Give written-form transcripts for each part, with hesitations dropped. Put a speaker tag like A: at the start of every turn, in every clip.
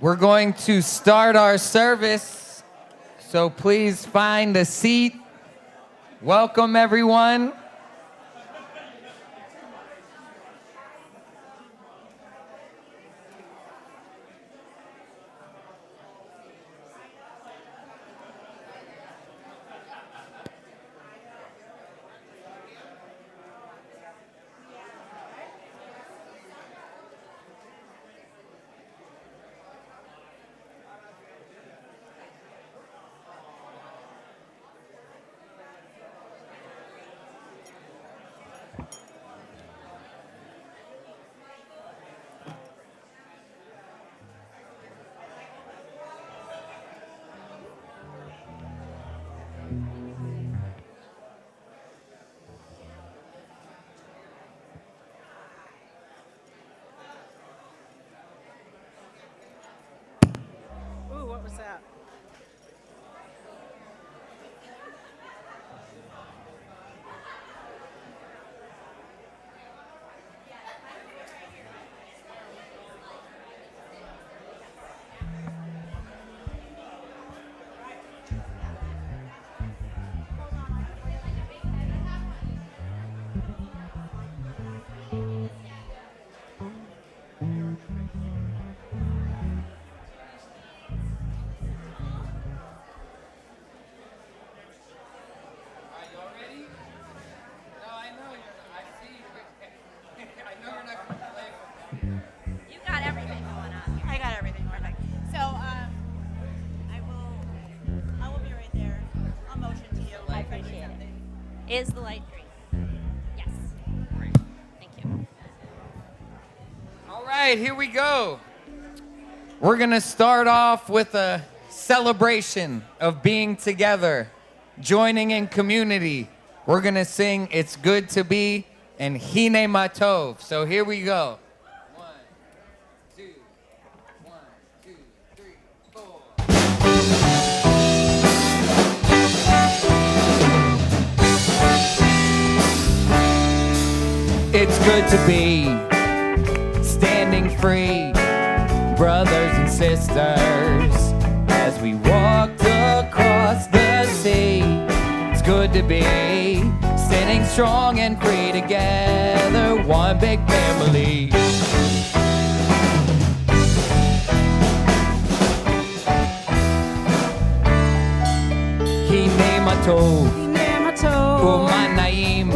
A: We're going to start our service, so please find a seat. Welcome, everyone.
B: Ooh, what was that?
C: You got everything going on.
B: I got everything perfect. So, I will be right there. I'll motion to you.
C: I appreciate it. Is the light green? Yes. Thank you.
A: All right, here we go. We're going to start off with a celebration of being together, joining in community. We're going to sing It's Good to Be and Hine Matov. So here we go. 1, 2, 1, 2, 3, 4. It's good to be standing free, brothers and sisters, as we walked across the sea. It's good to be standing strong and free together, one big family. Hine Matov, Umanaim,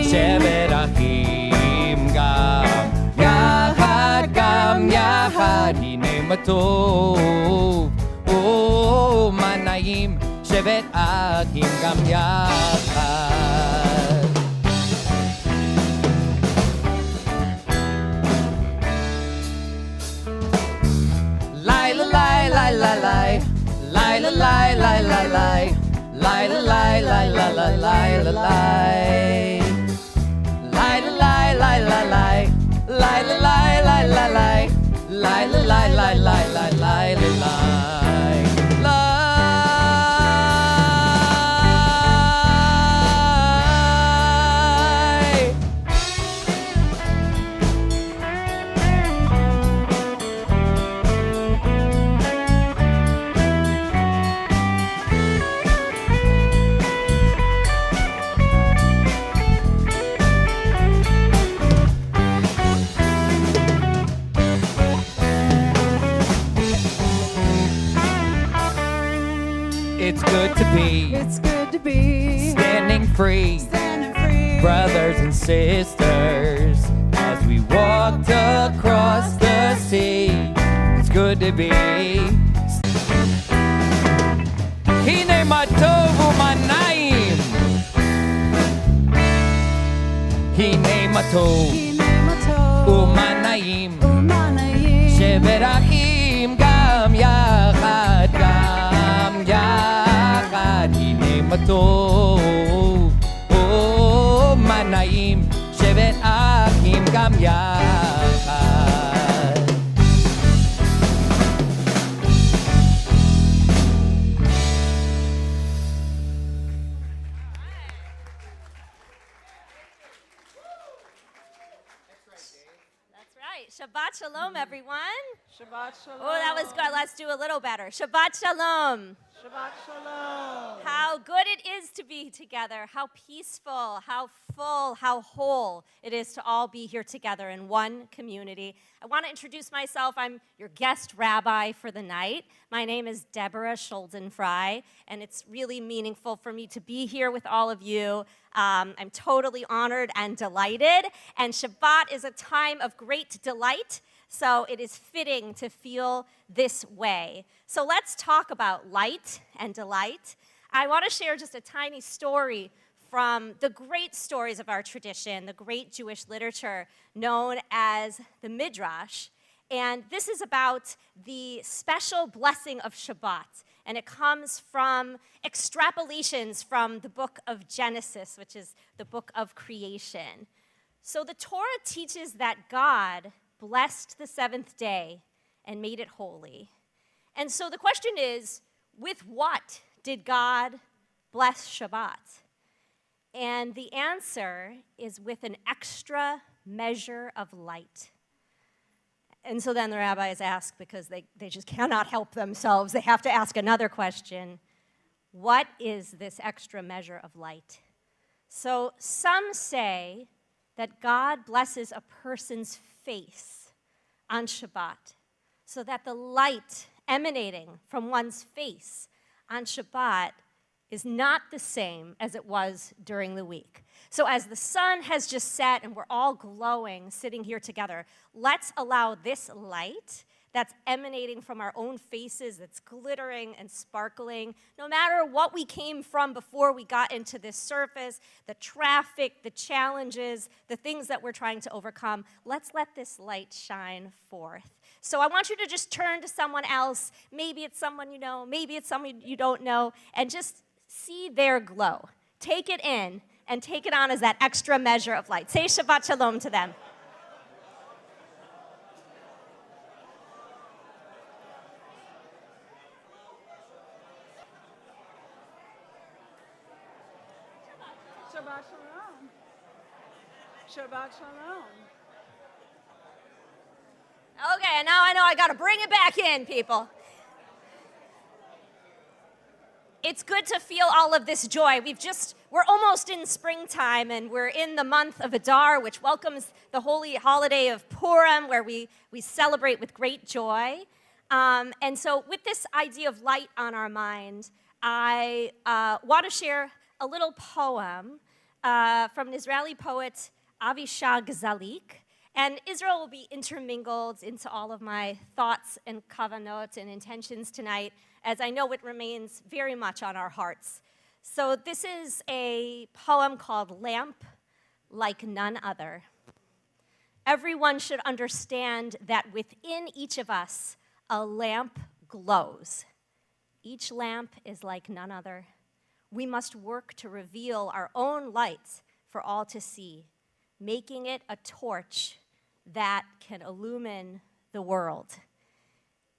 A: Shevet Achim, Gam Yahad, Hine Matov, Umanaim, Shevet Achim, Gam Yahad. Lai la lai lai la lai, lai la lai lai la lai, lai la lai lai la la lai la lai, lai la lai lai la lai, lai la lai lai la lai, lai la lai lai lai lai lai la lai, lai. It's good to be.
B: It's good to be
A: Standing free, brothers and sisters, as we walked across the sea. It's good to be. Hine Matov Umanaim, Hine Matov Umanaim, Shevet Achim, Gam Yachad, Gam Yachad, Hine Matov Umanaim, Shevet Achim, Gam Yachad.
C: That's right. right. Shabbat shalom, everyone.
B: Shabbat shalom.
C: Oh, that was good. Let's do a little better. Shabbat shalom.
B: Shabbat shalom.
C: How good it is to be together. How peaceful, how full, how whole it is to all be here together in one community. I want to introduce myself. I'm your guest rabbi for the night. My name is Deborah Schulden-Fry, and it's really meaningful for me to be here with all of you. I'm totally honored and delighted, and Shabbat is a time of great delight, so it is fitting to feel this way. So let's talk about light and delight. I want to share just a tiny story from the great stories of our tradition, the great Jewish literature known as the Midrash. And this is about the special blessing of Shabbat. And it comes from extrapolations from the book of Genesis, which is the book of creation. So the Torah teaches that God blessed the seventh day and made it holy. And so the question is, with what did God bless Shabbat? And the answer is with an extra measure of light. And so then the rabbis ask, because they just cannot help themselves, they have to ask another question. What is this extra measure of light? So some say that God blesses a person's face on Shabbat, so that the light emanating from one's face on Shabbat is not the same as it was during the week. So as the sun has just set and we're all glowing sitting here together, let's allow this light that's emanating from our own faces, that's glittering and sparkling, no matter what we came from before we got into this surface, the traffic, the challenges, the things that we're trying to overcome, let's let this light shine forth. So I want you to just turn to someone else. Maybe it's someone you know, maybe it's someone you don't know, and just see their glow. Take it in and take it on as that extra measure of light. Say Shabbat Shalom to them.
B: Shabbat shalom. Shabbat shalom.
C: Okay, now I know I got to bring it back in, people. It's good to feel all of this joy. We're almost in springtime, and we're in the month of Adar, which welcomes the holy holiday of Purim, where we celebrate with great joy. And so with this idea of light on our mind, I want to share a little poem from an Israeli poet, Avishag Zalik. And Israel will be intermingled into all of my thoughts and kavanot and intentions tonight, as I know it remains very much on our hearts. So this is a poem called Lamp Like None Other. Everyone should understand that within each of us, a lamp glows. Each lamp is like none other. We must work to reveal our own light for all to see, making it a torch that can illumine the world.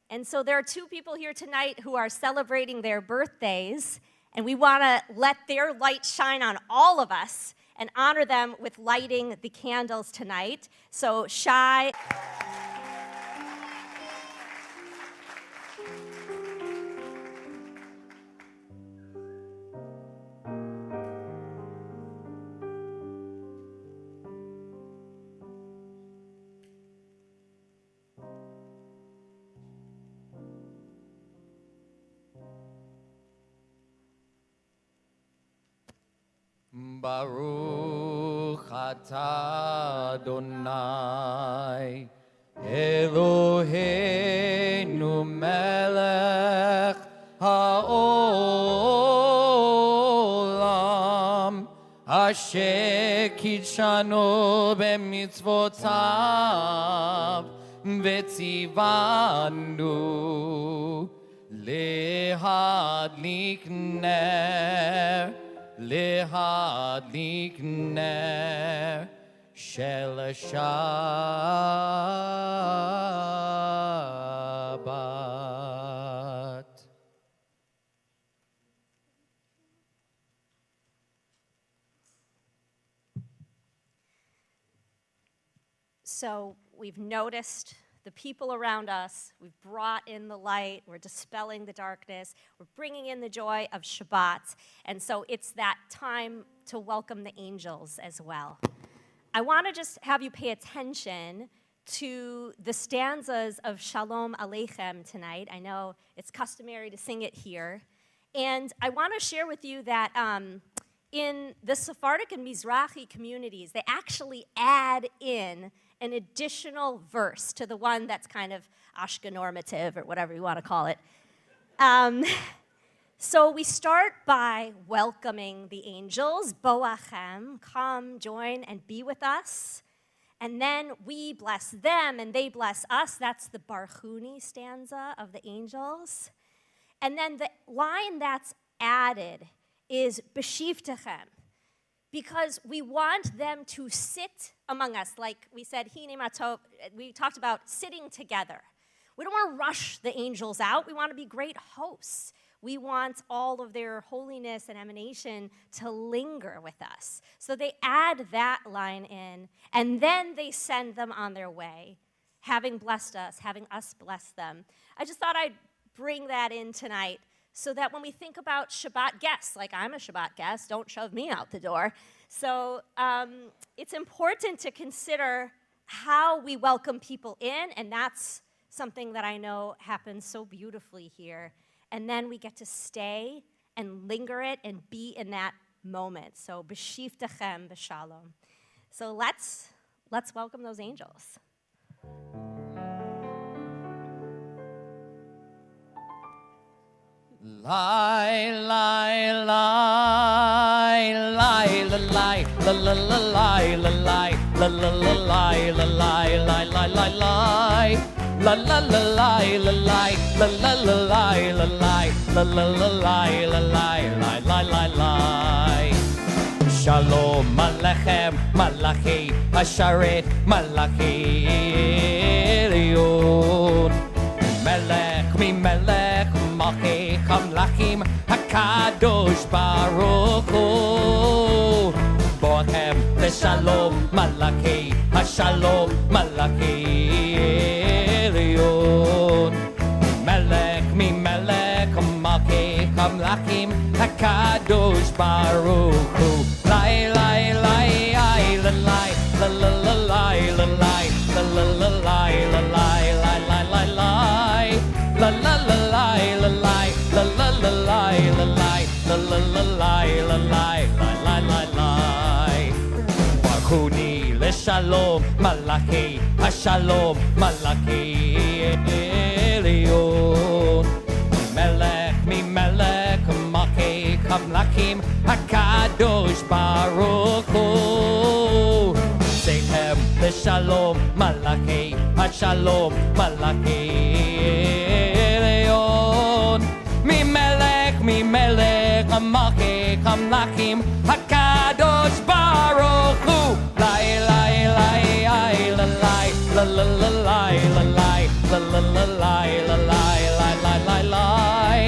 C: And so there are two people here tonight who are celebrating their birthdays, and we want to let their light shine on all of us and honor them with lighting the candles tonight. So Shai.
A: Baruch atah Adonai Eloheinu melech haolam asher kidshanu b'mitzvotav v'tzivanu lehadlik ner להדליק נר של שבת.
C: So we've noticed the people around us, we've brought in the light, we're dispelling the darkness, we're bringing in the joy of Shabbat, and so it's that time to welcome the angels as well. I want to just have you pay attention to the stanzas of Shalom Aleichem tonight. I know it's customary to sing it here, and I want to share with you that in the Sephardic and Mizrahi communities, they actually add in an additional verse to the one that's kind of Ashkenormative or whatever you want to call it. So we start by welcoming the angels, Boachem, come, join, and be with us. And then we bless them and they bless us. That's the Barchuni stanza of the angels. And then the line that's added is B'shivtechem, because we want them to sit among us. Like we said, Hine Matov, we talked about sitting together. We don't want to rush the angels out. We want to be great hosts. We want all of their holiness and emanation to linger with us. So they add that line in, and then they send them on their way, having blessed us, having us bless them. I just thought I'd bring that in tonight so that when we think about Shabbat guests, like I'm a Shabbat guest, don't shove me out the door. So it's important to consider how we welcome people in, and that's something that I know happens so beautifully here. And then we get to stay and linger it and be in that moment. So b'shivtechem b'shalom. So let's welcome those angels.
A: Lie, lie, lie, lie, lie, lie, la la la lie, la lie, la la la lie, la lie, lie, lie, lie, lie. La la la lie, la lie, la la la lie, la lie, la la la lie, la lie, lie, lie, lie, lie. Shalom Alechem, Malachi, Asharet, Malachi, Elion. Melech, mi melech, Malchi, Hamlachim, Hakadosh Baruch Hu. Boachem, Leshalom, Malachi, Hashalom, Malachi. Melech mi melech malkei hamlachim hakadosh baruch hu. Lai lai lai ai la lai la la la lai la lai la la la lai la lai lai lai lai lai la la la lai la lai la la la lai la lai la la la lai la lai lai lai lai. Barchuni leshalom malachi hashalom malachi. Melech mi melech malkei hamlachim hakadosh baruch hu. Seichem leshalom malachi hashalom malachi Elion. Mi melech malkei hamlachim hakadosh baruch hu. Lai lai lai ai la lai la la la lai la lai la la la lai la lai lai lai lai lai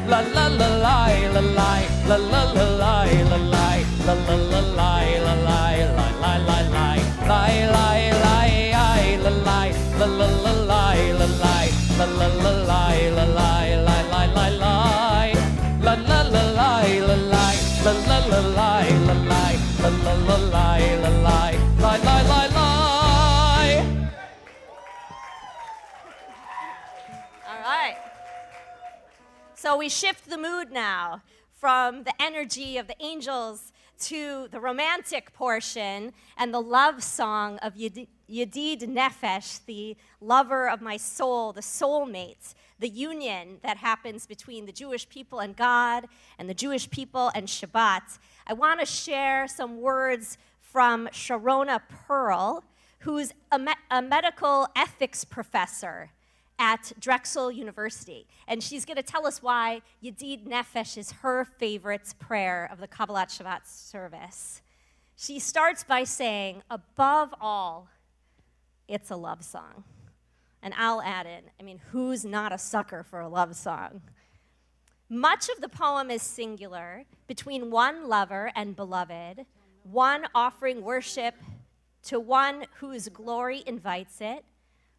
A: la la la lai la lai la la la lai la lai la la la lai la lai lai lai lai lai lai lai lai ai la lai la la la lai la lai la la la lai la lai lai lai lai lai la la la lai la lai la la la lai la lai la la la lai la lai lai lai lai lai.
C: So we shift the mood now from the energy of the angels to the romantic portion and the love song of Yedid Nefesh, the lover of my soul, the soulmate, the union that happens between the Jewish people and God and the Jewish people and Shabbat. I want to share some words from Sharona Pearl, who's a medical ethics professor at Drexel University. And she's going to tell us why Yedid Nefesh is her favorite prayer of the Kabbalat Shabbat service. She starts by saying, above all, it's a love song. And I'll add in, who's not a sucker for a love song? Much of the poem is singular, between one lover and beloved, one offering worship to one whose glory invites it,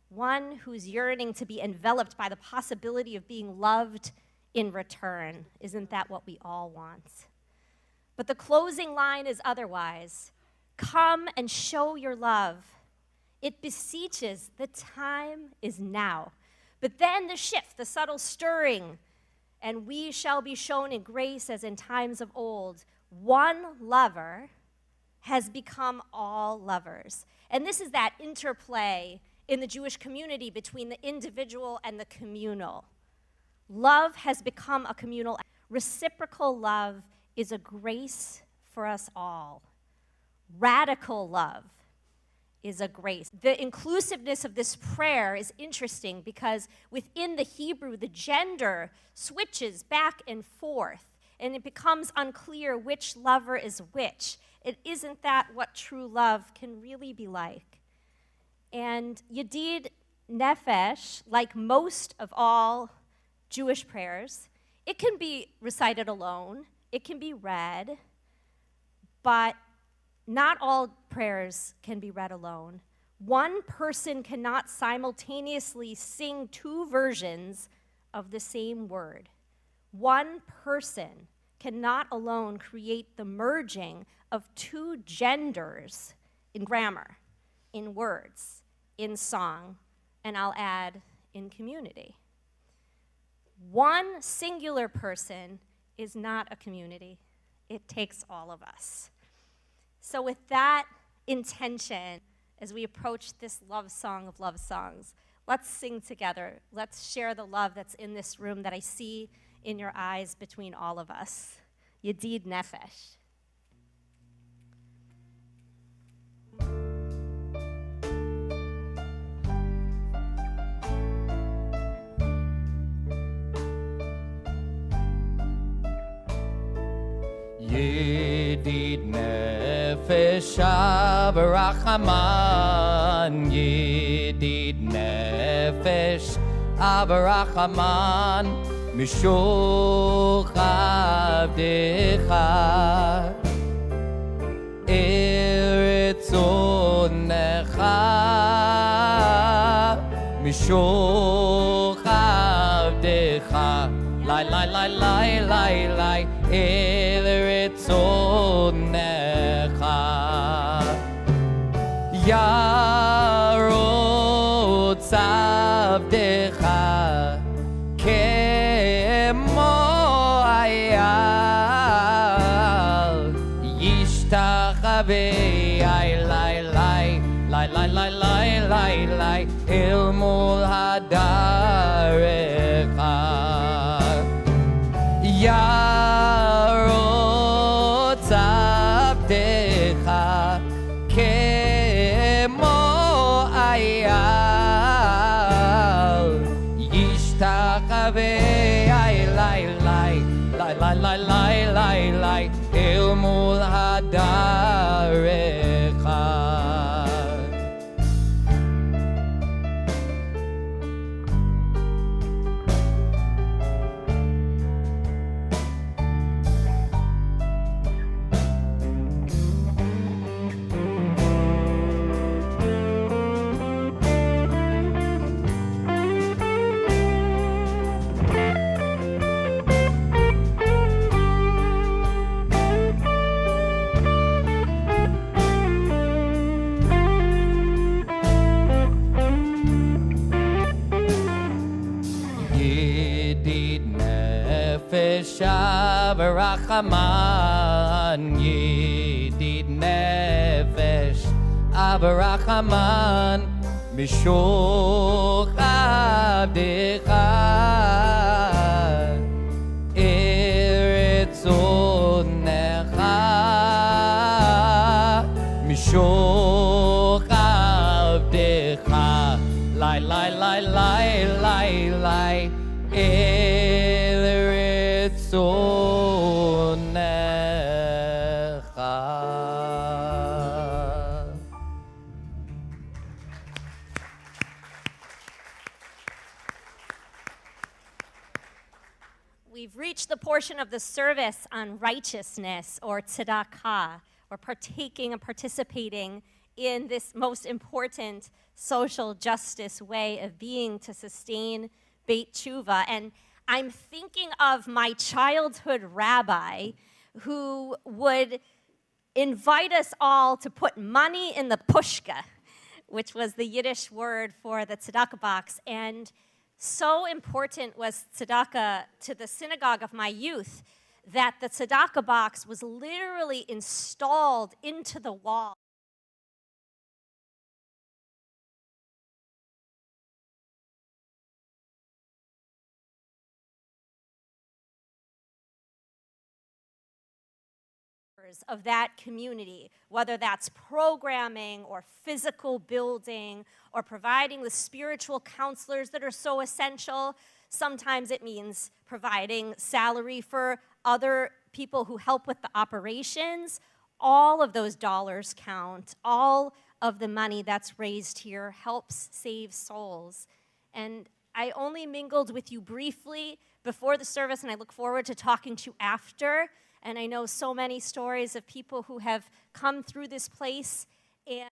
C: one who's yearning to be enveloped by the possibility of being loved in return. Isn't that what we all want? But the closing line is otherwise. Come and show your love. It beseeches, the time is now. But then the shift, the subtle stirring, and we shall be shown in grace as in times of old. One lover has become all lovers. And this is that interplay in the Jewish community between the individual and the communal. Love has become a communal. Reciprocal love is a grace for us all. Radical love is a grace. The inclusiveness of this prayer is interesting because within the Hebrew, the gender switches back and forth, and it becomes unclear which lover is which. It isn't that what true love can really be like. And Yedid Nefesh, like most of all Jewish prayers, it can be recited alone, it can be read, but not all prayers can be read alone. One person cannot simultaneously sing two versions of the same word. One person cannot alone create the merging of two genders in grammar, in words, in song, and I'll add, in community. One singular person is not a community. It takes all of us. So with that intention, as we approach this love song of love songs, let's sing together. Let's share the love that's in this room that I see in your eyes between all of us. Yedid Nefesh.
A: Yedid Nefesh Avarachaman, Yedid Nefesh Avarachaman, Mishoch Avdecha, Eretz Onecha, Mishoch Avdecha, Lai, lai, lai, lai, lai, lai, Eretz Onecha, Yarotz Avdecha, Kemo Ayal, Yishtachavei, lai, lai, lai, lai, lai, lai, lai, lai, El Mol Hadarecha, Yarotz Avdecha, Kemo Ayal, Yishtachavei, lai, lai, lai, lai, lai, lai, lai, lai, El Mol Hadarecha. Avarachaman, Yedid Nefesh Avarachaman, Mishoch Avdecha, Eretz Onecha, Mishoch Avdecha, Lai, lai, lai, lai, lai, lai, Eretz Onecha.
C: We've reached the portion of the service on righteousness or tzedakah, or partaking and participating in this most important social justice way of being to sustain Beit Tshuva. And I'm thinking of my childhood rabbi who would invite us all to put money in the pushka, which was the Yiddish word for the tzedakah box. And so important was tzedakah to the synagogue of my youth that the tzedakah box was literally installed into the wall. Of that community, whether that's programming or physical building or providing the spiritual counselors that are so essential. Sometimes it means providing salary for other people who help with the operations. All of those dollars count. All of the money that's raised here helps save souls. And I only mingled with you briefly before the service, and I look forward to talking to you after. And I know so many stories of people who have come through this place and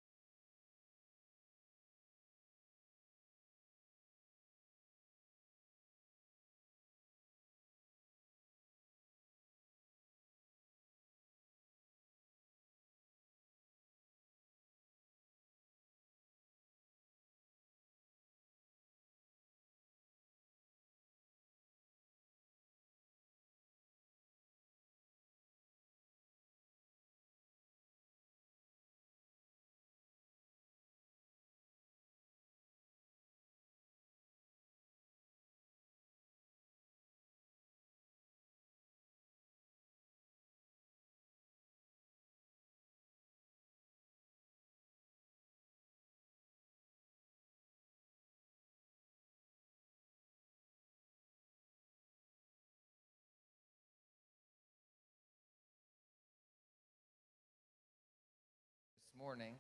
A: morning,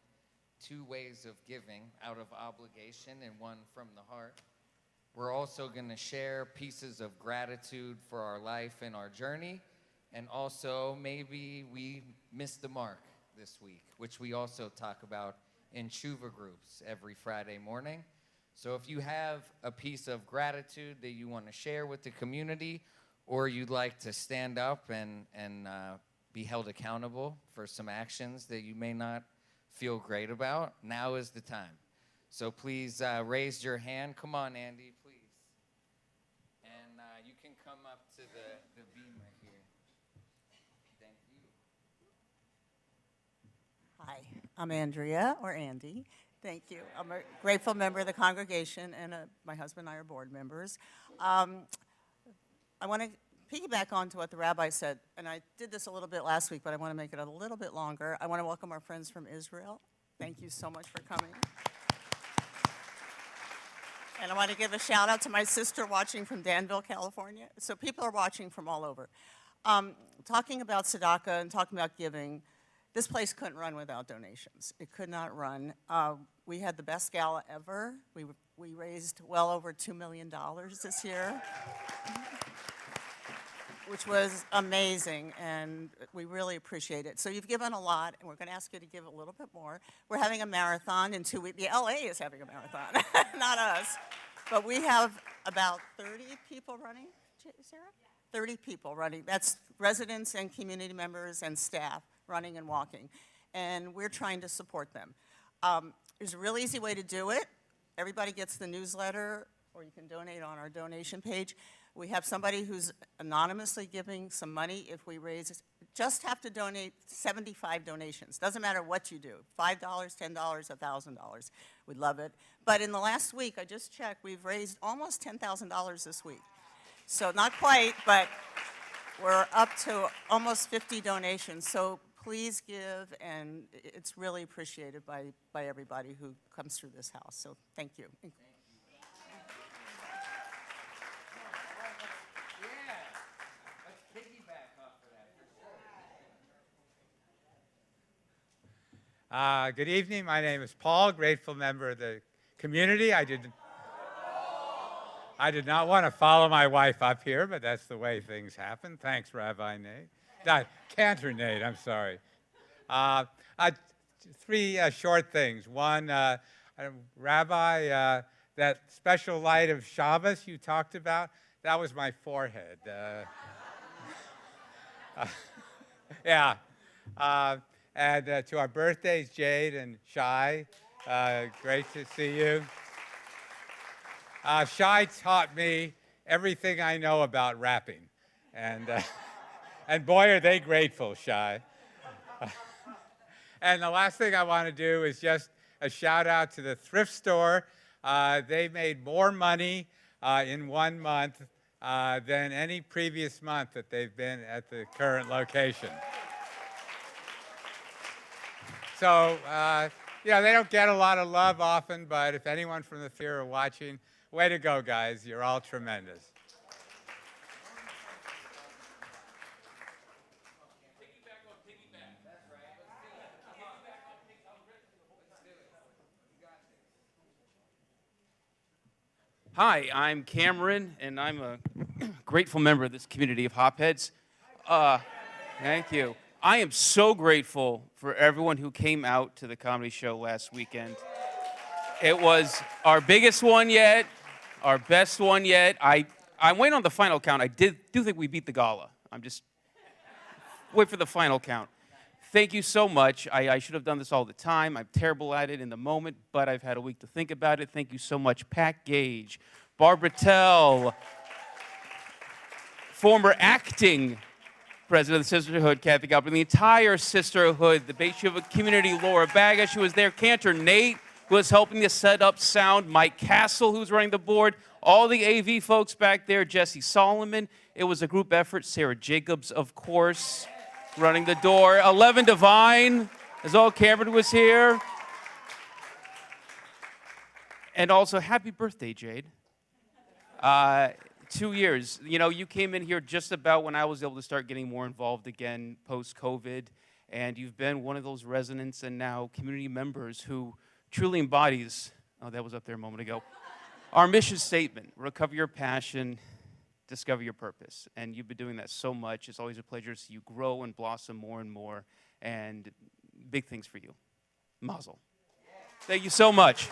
A: 2 ways of giving out of obligation and one from the heart. We're also going to share pieces of gratitude for our life and our journey, and also maybe we missed the mark this week, which we also talk about in Tshuva groups every Friday morning. So if you have a piece of gratitude that you want to share with the community, or you'd like to stand up and be held accountable for some actions that you may not feel great about, now is the time. So please raise your hand. Come on, Andy, please. And you can come up to the beam right here. Thank you.
D: Hi, I'm Andrea, or Andy. Thank you. I'm a grateful member of the congregation, and my husband and I are board members. I want to piggyback on to what the rabbi said, and I did this a little bit last week, but I want to make it a little bit longer. I want to welcome our friends from Israel. Thank you so much for coming. And I want to give a shout out to my sister watching from Danville, California. So people are watching from all over. Talking about tzedakah and talking about giving, this place couldn't run without donations. It could not run. We had the best gala ever. We raised well over $2 million this year, which was amazing, and we really appreciate it. So you've given a lot, and we're going to ask you to give a little bit more. We're having a marathon in 2 weeks. The LA is having a marathon, not us. But we have about 30 people running, Sarah? 30 people running. That's residents and community members and staff running and walking. And we're trying to support them. There's a real easy way to do it. Everybody gets the newsletter, or you can donate on our donation page. We have somebody who's anonymously giving some money. If we raise, just have to donate 75 donations. Doesn't matter what you do, $5, $10, $1,000. We'd love it. But in the last week, I just checked, we've raised almost $10,000 this week. So not quite, but we're up to almost 50 donations. So please give, and it's really appreciated by everybody who comes through this house. So thank you.
E: Good evening. My name is Paul, grateful member of the community. I did not want to follow my wife up here, but that's the way things happen. Thanks, Rabbi Nate. Cantor Nate, I'm sorry. three short things. One, Rabbi, that special light of Shabbos you talked about, that was my forehead. Yeah. And to our birthdays, Jade and Shai, great to see you. Shai taught me everything I know about rapping. And boy, are they grateful, Shai. And the last thing I want to do is just a shout out to the thrift store. They made more money in 1 month than any previous month that they've been at the current location. So, they don't get a lot of love often, but if anyone from the theater are watching, way to go, guys. You're all tremendous.
F: Hi, I'm Cameron, and I'm a grateful member of this community of hopheads. Thank you. I am so grateful for everyone who came out to the comedy show last weekend. It was our biggest one yet, our best one yet. I'm waiting on the final count. I do think we beat the gala. I'm just wait for the final count. Thank you so much. I should have done this all the time. I'm terrible at it in the moment, but I've had a week to think about it. Thank you so much, Pat Gage, Barbara Tell, former acting president of the Sisterhood, Kathy Galbraith, the entire Sisterhood, the Beit Shiva community, Laura Bagash, who was there, Cantor Nate, who was helping to set up sound, Mike Castle, who's running the board, all the AV folks back there, Jesse Solomon. It was a group effort. Sarah Jacobs, of course, running the door. 11 Divine, as all Cameron was here. And also, happy birthday, Jade. 2 years. You know, you came in here just about when I was able to start getting more involved again post-COVID, and you've been one of those residents and now community members who truly embodies, oh, that was up there a moment ago, our mission statement: recover your passion, discover your purpose. And you've been doing that so much. It's always a pleasure to see you grow and blossom more and more, and big things for you. Mazel. Thank you so much.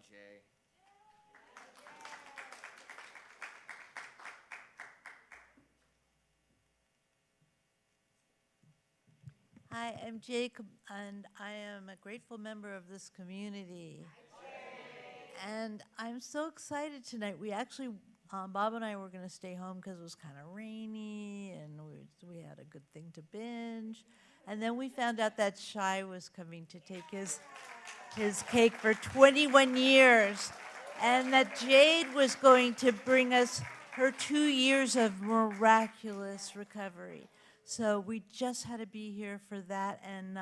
A: Jay.
G: Hi, I'm Jacob, and I am a grateful member of this community. And I'm so excited tonight. We actually, Bob and I were going to stay home because it was kind of rainy, and we had a good thing to binge. And then we found out that Shai was coming to take his cake for 21 years, and that Jade was going to bring us her 2 years of miraculous recovery. So we just had to be here for that. And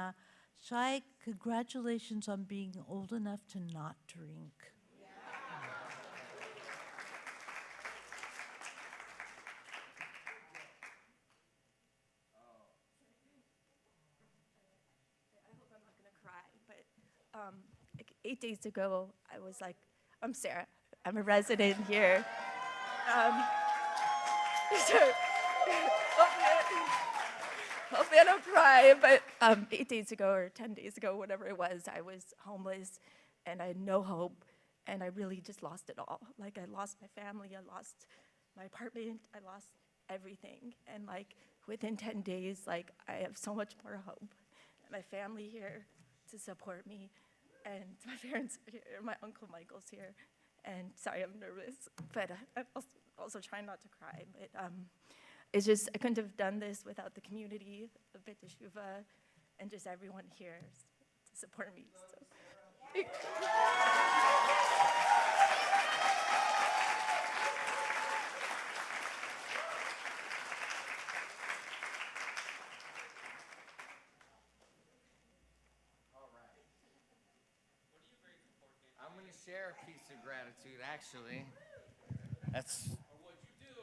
G: Shai, congratulations on being old enough to not drink.
H: Like 8 days ago, I was like, I'm Sarah. I'm a resident here. So, hopefully I don't cry, but 8 days ago or 10 days ago, whatever it was, I was homeless and I had no hope, and I really just lost it all. Like, I lost my family, I lost my apartment, I lost everything. And like within 10 days, like, I have so much more hope. My family here to support me, and my parents are here, my Uncle Michael's here. And sorry, I'm nervous, but I'm also trying not to cry. But it's just, I couldn't have done this without the community of Beit Teshuva and just everyone here to support me. So.
A: I'm going to share a piece of gratitude, actually. That's. What'd you do?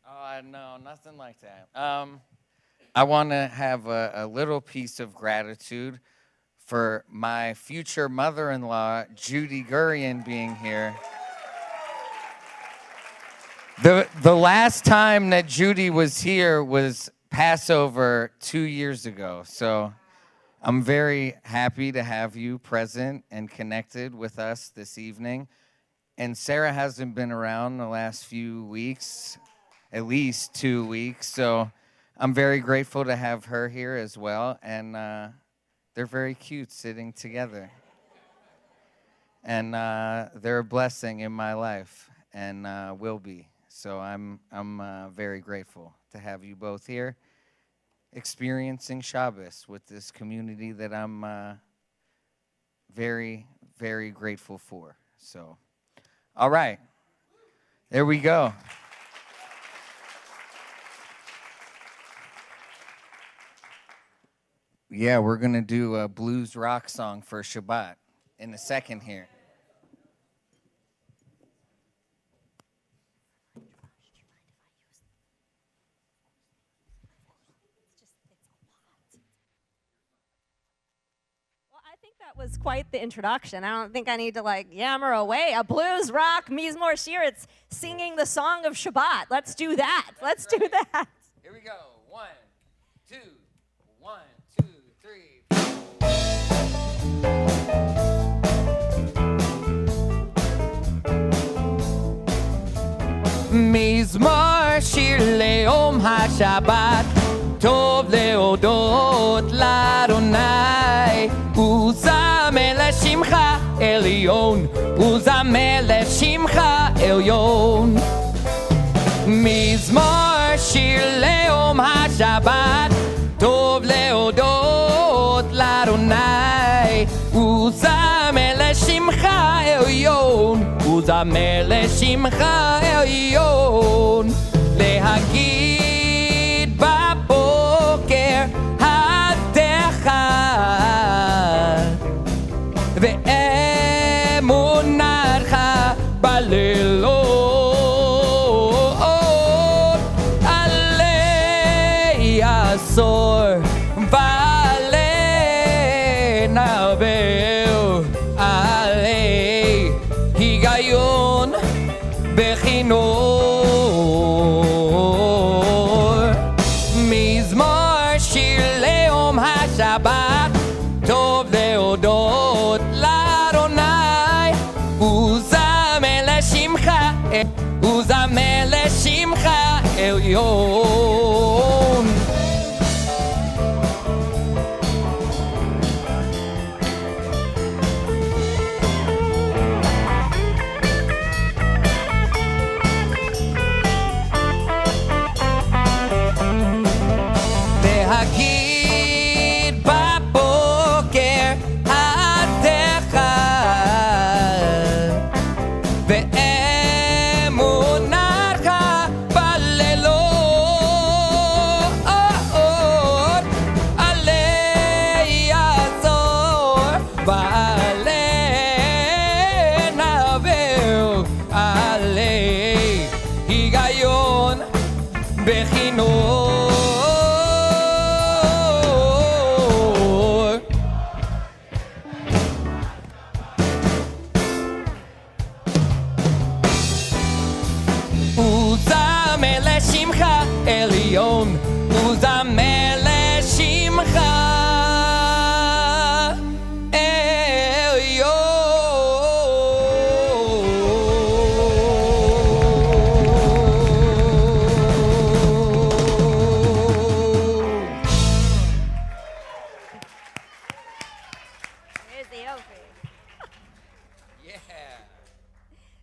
A: Oh, no, nothing like that. I want to have a little piece of gratitude for my future mother-in-law, Judy Gurian, being here. The last time that Judy was here was Passover 2 years ago. So I'm very happy to have you present and connected with us this evening. And Sarah hasn't been around the last few weeks, at least 2 weeks. So I'm very grateful to have her here as well. And they're very cute sitting together. And they're a blessing in my life and will be. So I'm very grateful to have you both here experiencing Shabbos with this community that I'm very, very grateful for. So, all right, there we go. Yeah, we're going to do a blues rock song for Shabbat in a second here.
C: I think that was quite the introduction. I don't think I need to yammer away. A blues rock, Mizmor Shir. It's singing the song of Shabbat. Let's do that. Let's do that.
A: Here we go. 1, 2, 1, 2, 3. Mizmor Shir le'om HaShabbat, tov le'odot l'Adonai, uzameh l'shimcha elyon, uzameh l'shimcha elyon. Mizmor Shir le'om HaShabbat, tov le'odot l'Adonai, uzameh l'shimcha elyon, uzameh l'shimcha elyon. להגיד בבוקר הדחה ואמונתך בלילות עלי עשור ועלי נבל עלי היגיון בחינוך Shabbat, tov leodot l'Adonai, uzameh l'shimcha elyon.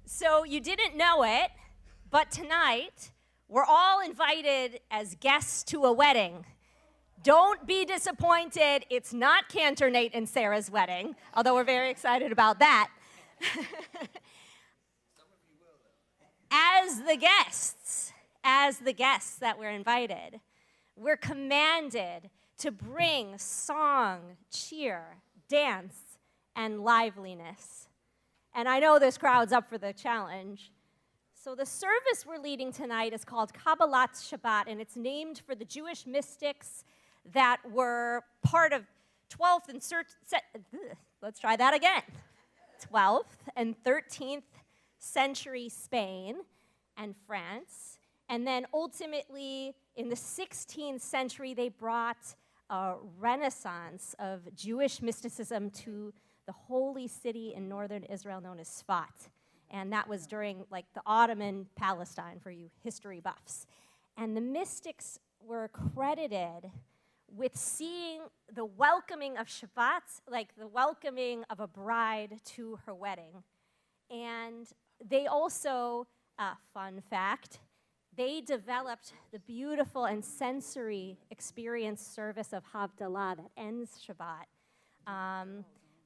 C: So you didn't know it, but tonight we're all invited as guests to a wedding. Don't be disappointed. It's not Cantor, Nate, and Sarah's wedding, although we're very excited about that. As the guests that we're invited, we're commanded to bring song, cheer, dance, and liveliness. And I know this crowd's up for the challenge. So the service we're leading tonight is called Kabbalat Shabbat, and it's named for the Jewish mystics that were part of 12th and 12th and 13th century Spain. and France. And then ultimately, in the 16th century, they brought a renaissance of Jewish mysticism to the holy city in northern Israel known as Sfat. And that was during like the Ottoman Palestine for you history buffs. And the mystics were credited with seeing the welcoming of Shabbat, like the welcoming of a bride to her wedding. And they also, fun fact, they developed the beautiful and sensory experience service of Havdalah that ends Shabbat.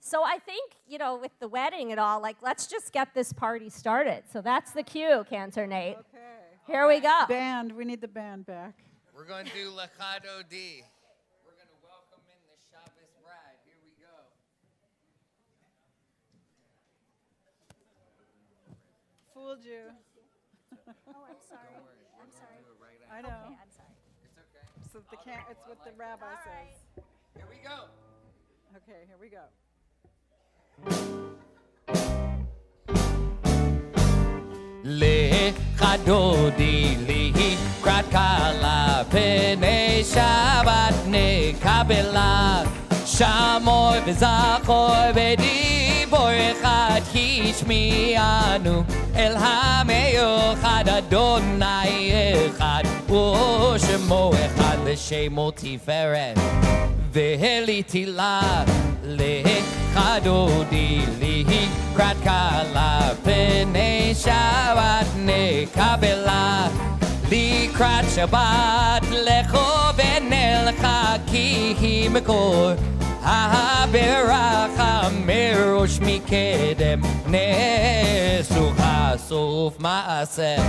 C: So I think, you know, with the wedding and all, like, let's just get this party started. So that's the cue, Cantor Nate.
B: Okay.
C: Here we go.
B: Band, we need the band back.
A: We're going to do Lechado D. We're going to welcome in the Shabbos bride. Here we go.
B: Fooled you.
C: Oh, I'm sorry. I'm sorry.
B: I know.
C: Okay, I'm sorry.
A: It's okay.
B: So it's what the rabbi says.
A: Here we go.
B: Okay, here we go.
A: Lechadodi likrat kala pnei Shabbat nekabela Shamoy v'zachor v'dibor echad hishmianu El hameyochad Adonai echad U'shemo echad l'shemo tiferet V'heliti la lechadodi likrat kala pnei Shabbat nekabela Likrat Shabbat lecho v'nelcha ki hi mekor Ha'berach merosh mikedem Nesucha sof ma'aseh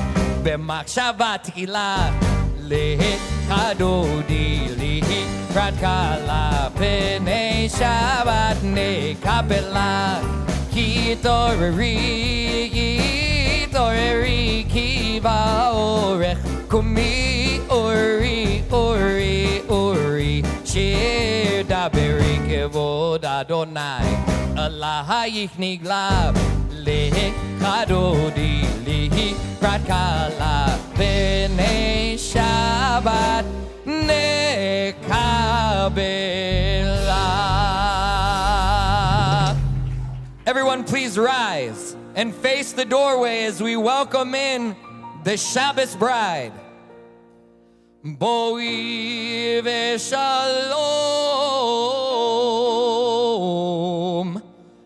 A: B'machshava tila lechadodi likrat kala pnei Shabbat nekabela Ki toreri ki ba'orech Kumi ori Shir daberi kevod Adonai Alahayich niglav lechadodi likrat kala pnei Shabbat nekabela. Everyone please rise and face the doorway as we welcome in the Shabbos bride. Boi v'shalom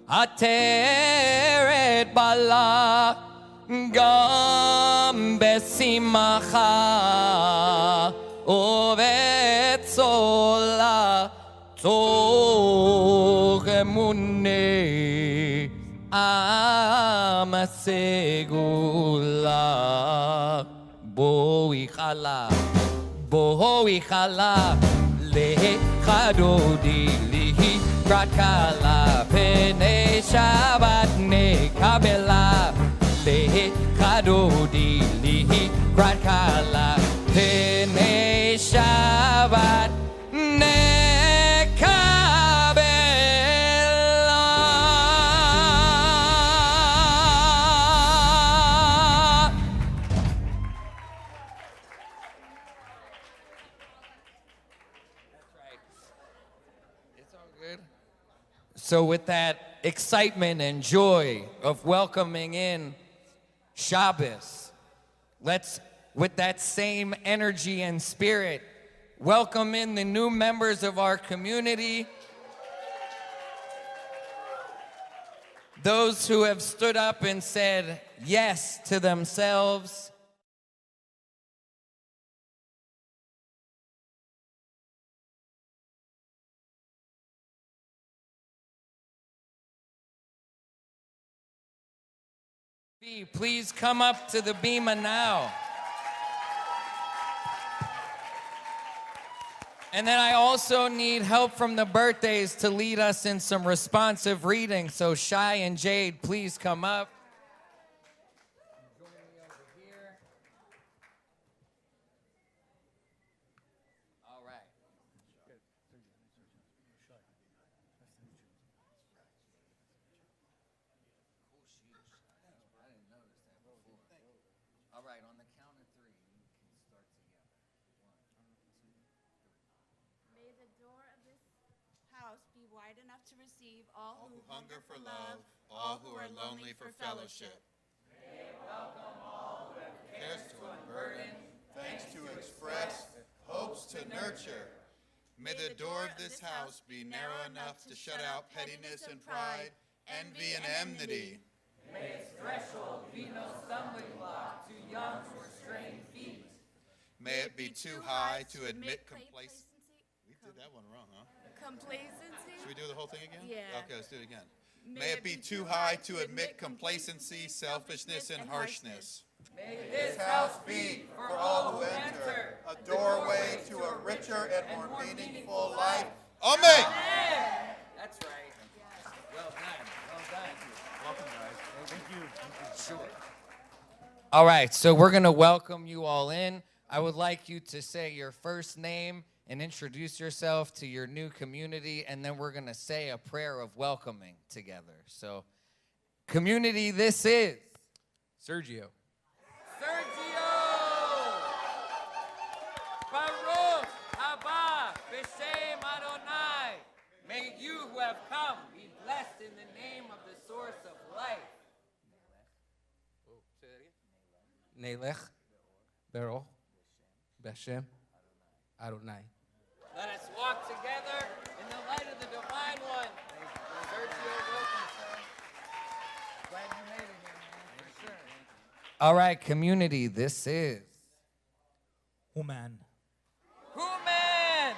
A: ateret bala gam besimcha uvetzola toch emunei am segula boi chala lechadodi likrat kala pnei Shabbat nekabela lechadodi likrat kala pnei Shabbat So with that excitement and joy of welcoming in Shabbos, let's, with that same energy and spirit, welcome in the new members of our community, those who have stood up and said yes to themselves. Please come up to the bima now. And then I also need help from the birthdays to lead us in some responsive reading. So Shai and Jade, please come up. Join me over here. All right. All right, on
I: wide enough to receive all who
J: hunger for love, all who are lonely for fellowship. Cares to unburden, thanks to express, hopes to nurture. May the door of this house be narrow enough to shut out pettiness and pride, envy and enmity.
A: May its threshold be no stumbling block to young or straying feet.
J: May it be too high to admit complacency. We did that one wrong, huh?
I: Complacency?
J: Should we do the whole thing again?
I: Yeah.
J: Okay, let's do it again. May it be too high to admit complacency, selfishness, and harshness.
A: May this house be, for all who enter,
J: a doorway to a richer and more meaningful life. Amen.
A: That's right. Well done. Well done.
J: Welcome, guys. Thank you.
A: Sure. All right, so we're going to welcome you all in. I would like you to say your first name and introduce yourself to your new community, and then we're going to say a prayer of welcoming together. So, community, this is
K: Sergio.
A: Baruch haba b'shem Adonai. May you who have come be blessed in the name of the source of life.
K: Say that again. Nelech, Baruch, Beshem, Adonai.
A: Let us walk together in the light of the divine one. Sergio, welcome, sir. Glad you made it here, man, for sure. All right, community, this is
L: Human.
A: Human.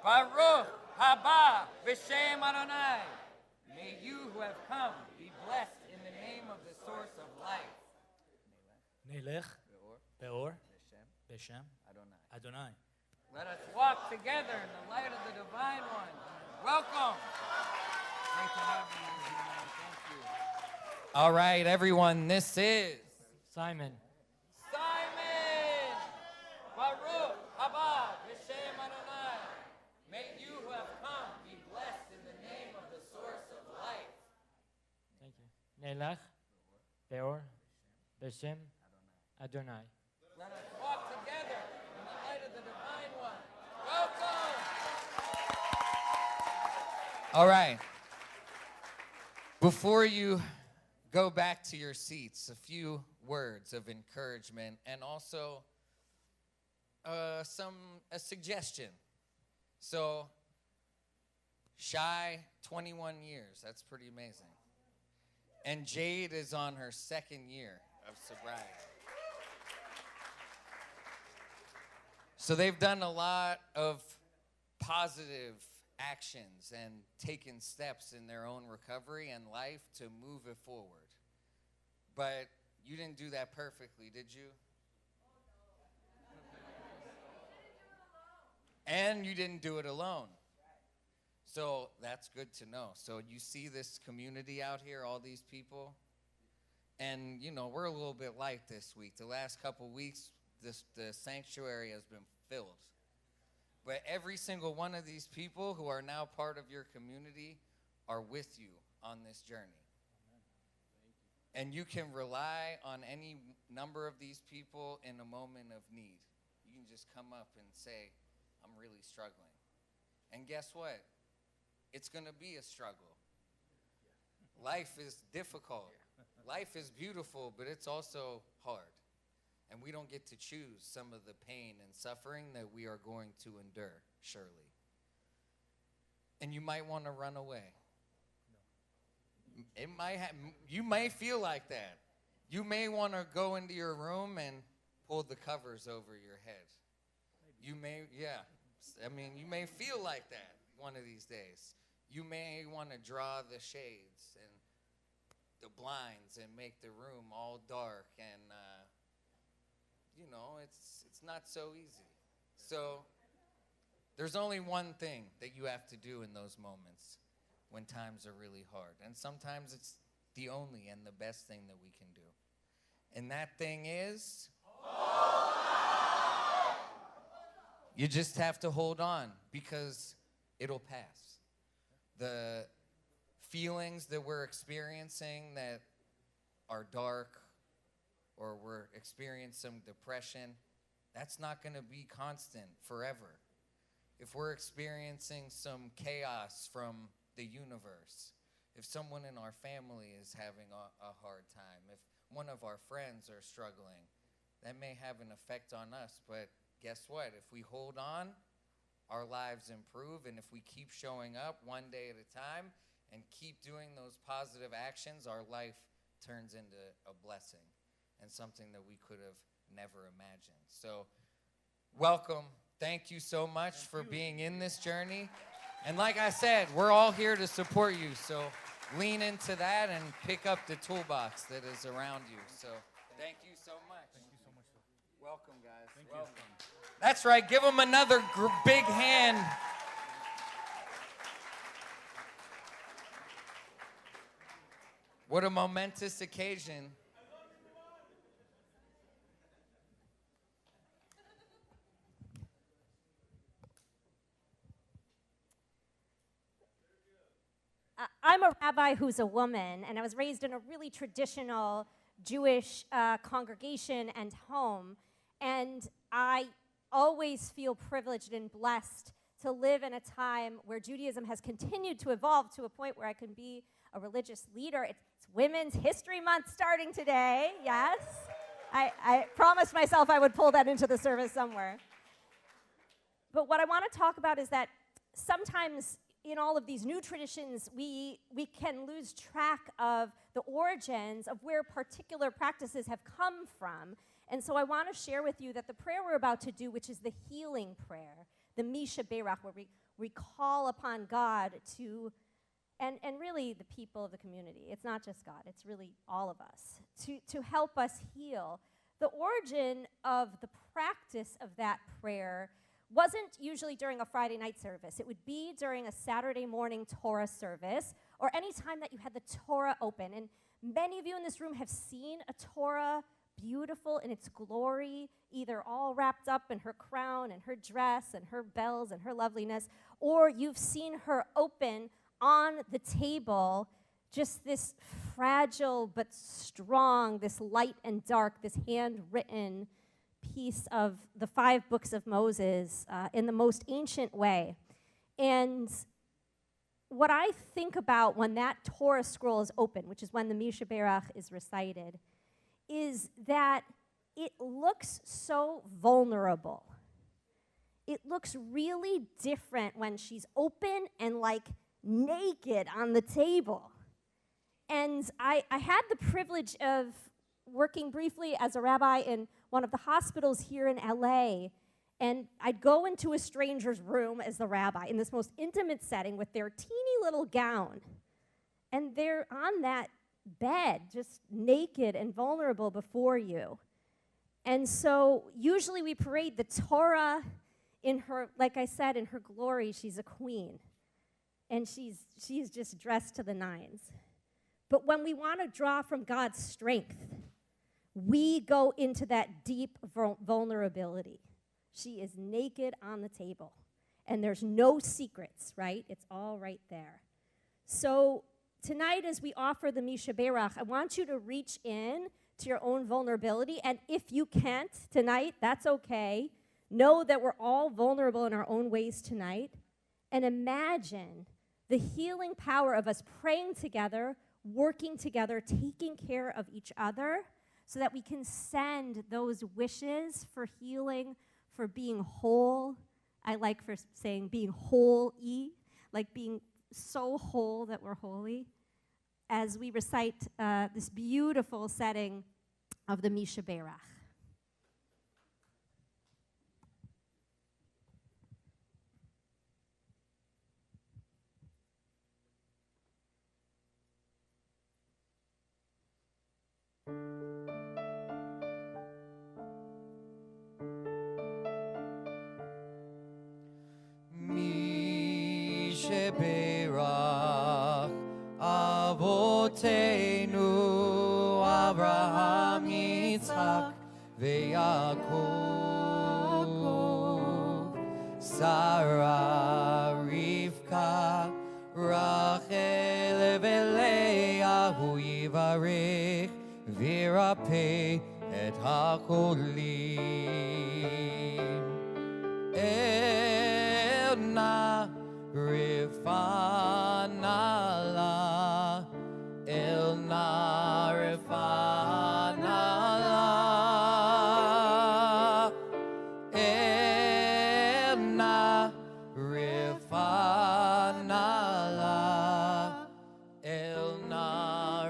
A: Baruch haba b'shem Adonai. May you who have come be blessed in the name of the source of life.
L: Nelech, Beor, Beshem, Adonai.
A: Let us walk together in the light of the divine one. Welcome. Great to have you here, man. Thank you. All right, everyone, this is
L: Simon.
A: Simon. Baruch haba b'shem Adonai. May you who have come be blessed in the name of the source of life.
L: Thank you. Nelech, Beor, Beshem, Adonai.
A: Let us walk together in the light of the divine one. Welcome. All right. Before you go back to your seats, a few words of encouragement and also a suggestion. So, Shy, 21 years. That's pretty amazing. And Jade is on her second year of sobriety. So they've done a lot of positive actions and taken steps in their own recovery and life to move it forward. But you didn't do that perfectly, did you? And you didn't do it alone. So that's good to know. So you see this community out here, all these people. And, you know, we're a little bit light this week. The last couple weeks, the sanctuary has been filled. But every single one of these people who are now part of your community are with you on this journey. And you can rely on any number of these people in a moment of need. You can just come up and say, I'm really struggling. And guess what? It's going to be a struggle. Life is difficult. Life is beautiful, but it's also hard. And we don't get to choose some of the pain and suffering that we are going to endure, surely. And you might want to run away. You may feel like that. You may want to go into your room and pull the covers over your head. You may, you may feel like that one of these days. You may want to draw the shades and the blinds and make the room all dark and, it's not so easy. So there's only one thing that you have to do in those moments when times are really hard. And sometimes it's the only and the best thing that we can do. And that thing is, you just have to hold on because it'll pass. The feelings that we're experiencing that are dark or we're experiencing some depression, that's not going to be constant forever. if we're experiencing some chaos from the universe, if someone in our family is having a hard time, if one of our friends are struggling, that may have an effect on us. But guess what? If we hold on, our lives improve. And if we keep showing up one day at a time and keep doing those positive actions, our life turns into a blessing and something that we could have never imagined. So welcome. Thank you so much for being in this journey. And like I said, we're all here to support you. So lean into that and pick up the toolbox that is around you. So thank you so much. Thank you so much. Welcome, guys. Thank you. That's right. Give them another big hand. What a momentous occasion.
C: I'm a rabbi who's a woman, and I was raised in a really traditional Jewish congregation and home, and I always feel privileged and blessed to live in a time where Judaism has continued to evolve to a point where I can be a religious leader. It's Women's History Month starting today, yes. I promised myself I would pull that into the service somewhere. But what I want to talk about is that sometimes in all of these new traditions, we can lose track of the origins of where particular practices have come from. And so I want to share with you that the prayer we're about to do, which is the healing prayer, the Misha Berach, where we call upon God to, and really the people of the community. It's not just God, it's really all of us, to help us heal. The origin of the practice of that prayer wasn't usually during a Friday night service. It would be during a Saturday morning Torah service, or any time that you had the Torah open. And many of you in this room have seen a Torah beautiful in its glory, either all wrapped up in her crown and her dress and her bells and her loveliness, or you've seen her open on the table, just this fragile but strong, this light and dark, this handwritten piece of the 5 books of Moses in the most ancient way. And what I think about when that Torah scroll is open, which is when the Misha Berach is recited, is that it looks so vulnerable. It looks really different when she's open and like naked on the table. And I had the privilege of working briefly as a rabbi in one of the hospitals here in LA, and I'd go into a stranger's room as the rabbi in this most intimate setting with their teeny little gown, and they're on that bed, just naked and vulnerable before you. And so usually we parade the Torah in her, like I said, in her glory. She's a queen, and she's just dressed to the nines. But when we want to draw from God's strength, we go into that deep vulnerability. She is naked on the table, and there's no secrets, right? It's all right there. So tonight, as we offer the Misha Berach, I want you to reach in to your own vulnerability, and if you can't tonight, that's okay. Know that we're all vulnerable in our own ways tonight, and imagine the healing power of us praying together, working together, taking care of each other, so that we can send those wishes for healing, for being whole. I like for saying being whole-y, like being so whole that we're holy, as we recite this beautiful setting of the Misha Berach.
A: Sheberach Avotenu Abraham Yitzchak veYaakov Sarah Rivka Rachel veLeah Hu Yivarech v'Yirapeh et hacholim El na rifanala, el na rifanala, el na rifanala, el na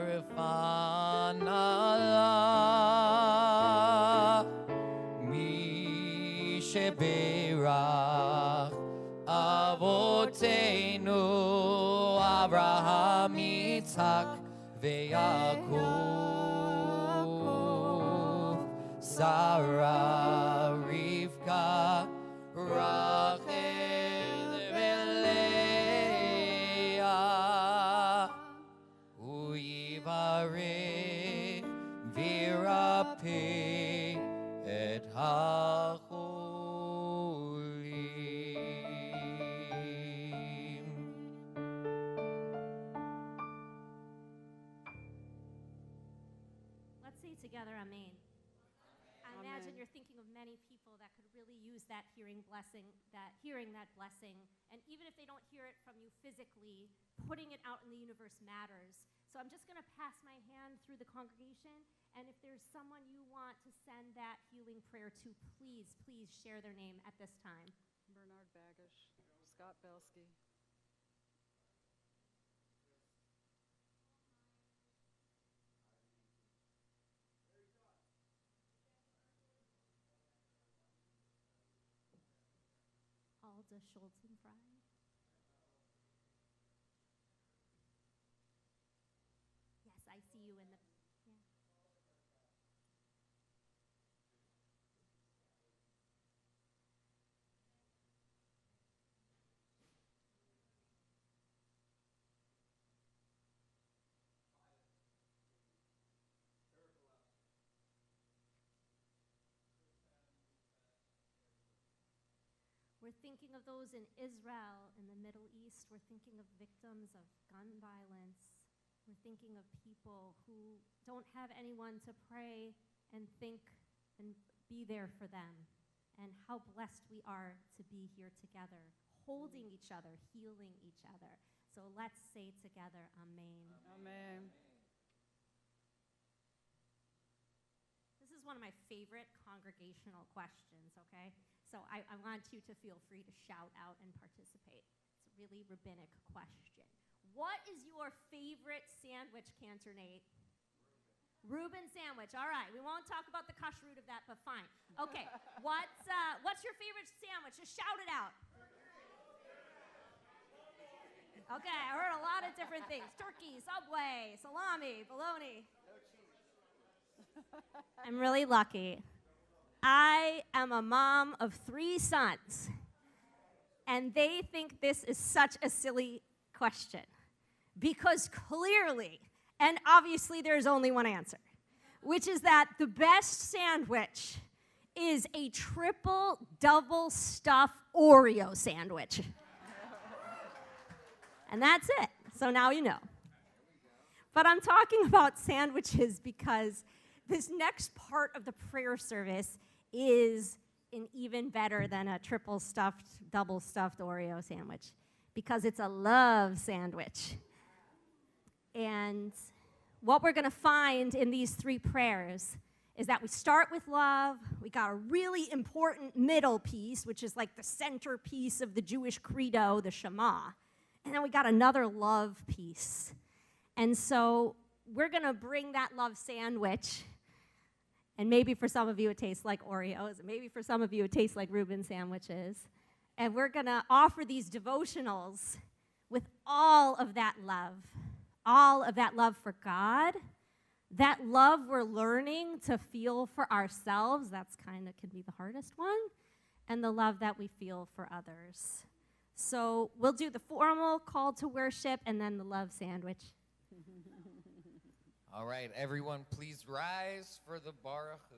A: rifanala, mi sheberach Avotenu Abraham, Yitzhak, veYaakov, Sarah, Rivka, Rachel, veLeah, Uyivarech v'yirapeh et
C: Let's say together, Amen. I imagine you're thinking of many people that could really use that hearing that blessing, and even if they don't hear it from you physically, putting it out in the universe matters. So I'm just going to pass my hand through the congregation, and if there's someone you want to send that healing prayer to, please share their name at this time.
B: Bernard Bagish, Scott Belsky.
C: Alda Schulzenfrei. Yes, I see you in the. Yeah. We're thinking of those in Israel, in the Middle East. We're thinking of victims of gun violence. We're thinking of people who don't have anyone to pray and think and be there for them. And how blessed we are to be here together, holding each other, healing each other. So let's say together, Amen.
B: Amen.
C: This is one of my favorite congregational questions, okay? So I want you to feel free to shout out and participate. It's a really rabbinic question. What is your favorite sandwich, Cantor Nate? Reuben sandwich. All right, we won't talk about the kashrut of that, but fine. Okay, what's your favorite sandwich? Just shout it out. Okay, I heard a lot of different things. Turkey, Subway, salami, bologna. I'm really lucky. I am a mom of 3 sons, and they think this is such a silly question because clearly and obviously there's only one answer, which is that the best sandwich is a triple double stuffed Oreo sandwich. And that's it. So now you know. But I'm talking about sandwiches because this next part of the prayer service is an even better than a triple stuffed, double stuffed Oreo sandwich because it's a love sandwich. And what we're going to find in these 3 prayers is that we start with love. We got a really important middle piece, which is like the centerpiece of the Jewish credo, the Shema. And then we got another love piece. And so we're going to bring that love sandwich. And maybe for some of you it tastes like Oreos. And maybe for some of you it tastes like Reuben sandwiches. And we're going to offer these devotionals with all of that love for God, that love we're learning to feel for ourselves. That's kind of can be the hardest one. And the love that we feel for others. So we'll do the formal call to worship and then the love sandwich.
A: All right, everyone, please rise for the Baruch Hu.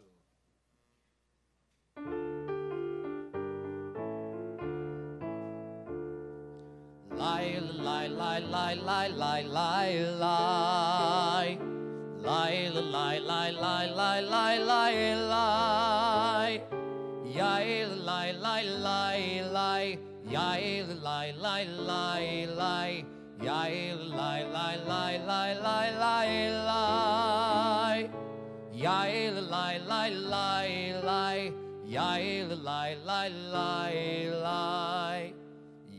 A: Lai, lai, lai, lai, lai, lai, lai, lai. Lai, lai, lai, lai, lai, lai, lai, lai. Yai, lai, lai, lai, lai. Yael lai lai lai lai. Yael lai lai lai lai lai lai lai. Yael lai lai lai lai. Yael lai lai lai lai.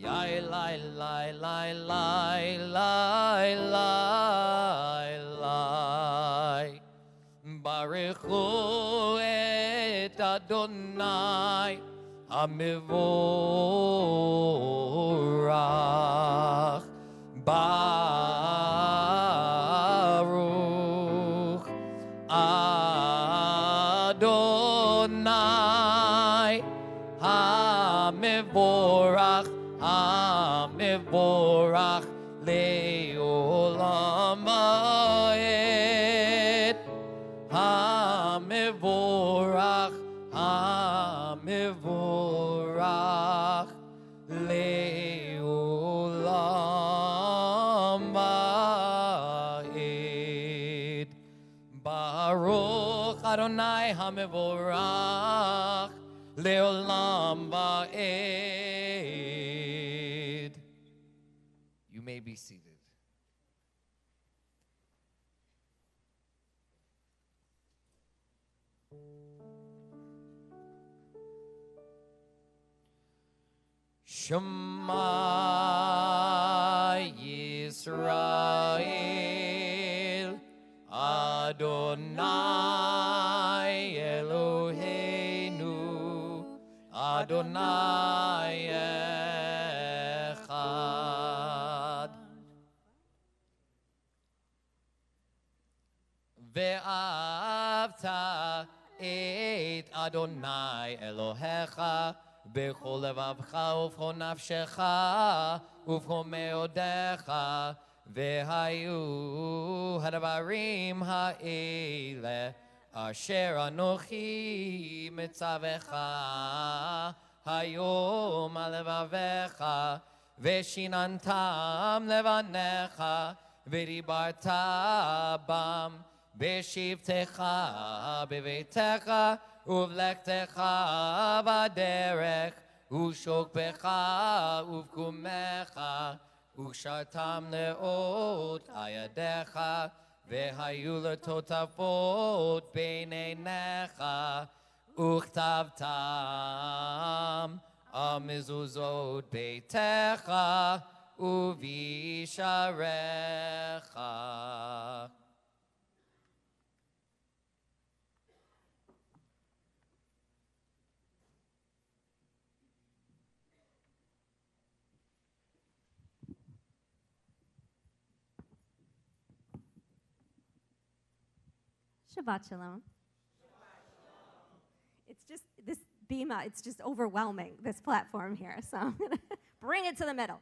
A: Yael lai lai lai lai lai lai lai. Baruchu et Adonai Hamivorach. Baruch Adonai Hamivorach. Hamivorach leolam va'ed. Hamivorach, Hamivorach leolam va'ed. Baruch Adonai Hamivorach leolam va'ed. You may be seated. Shema Yisrael Adonai Eloheinu Adonai Echad. Ve'avta et Adonai Elohecha b'chol levavcha uv'chol nafshecha uv'chol meodecha ve'hayu hadvarim ha'ele asher anochi mitzavecha hayom al levavecha ve'shinantam levanecha ve'dibarta bam b'shivtecha b'veitecha uv'lektecha b'derech u'shokbecha uv'kumecha u'shartam le'ot ayadecha ve'hayu letotafot b'neinecha u'chtavtam amizuzot beitecha u'visharecha.
C: Shabbat Shalom. It's just this bima, it's just overwhelming, this platform here. So I'm going to bring it to the middle.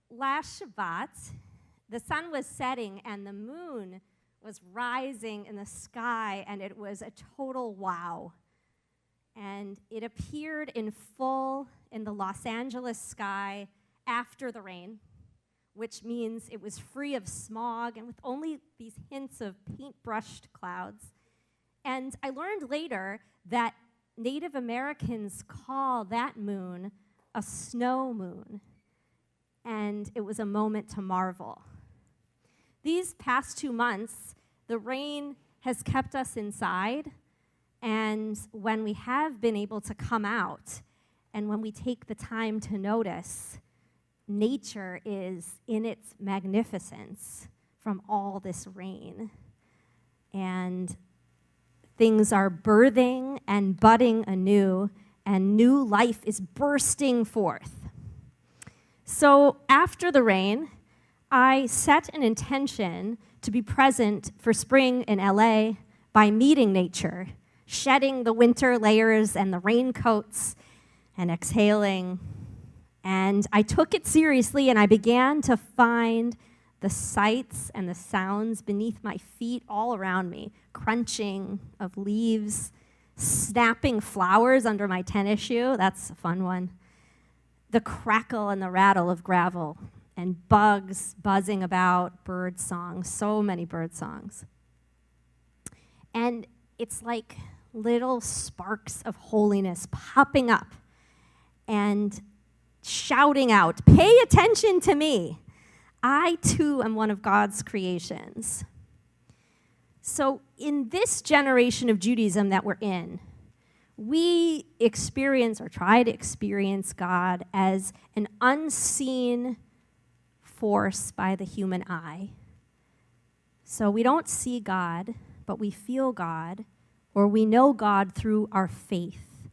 C: Last Shabbat, the sun was setting and the moon was rising in the sky, and it was a total wow. And it appeared in full in the Los Angeles sky after the rain, which means it was free of smog and with only these hints of paint-brushed clouds. And I learned later that Native Americans call that moon a snow moon, and it was a moment to marvel. These past 2 months, the rain has kept us inside, and when we have been able to come out, and when we take the time to notice, nature is in its magnificence from all this rain. And things are birthing and budding anew, and new life is bursting forth. So after the rain, I set an intention to be present for spring in LA by meeting nature, shedding the winter layers and the raincoats, and exhaling. And I took it seriously, and I began to find the sights and the sounds beneath my feet all around me, crunching of leaves, snapping flowers under my tennis shoe, that's a fun one, the crackle and the rattle of gravel, and bugs buzzing about, bird songs, so many bird songs. And it's like little sparks of holiness popping up. and shouting out, "Pay attention to me. I too am one of God's creations." So in this generation of Judaism that we're in, we experience or try to experience God as an unseen force by the human eye. So we don't see God, but we feel God, or we know God through our faith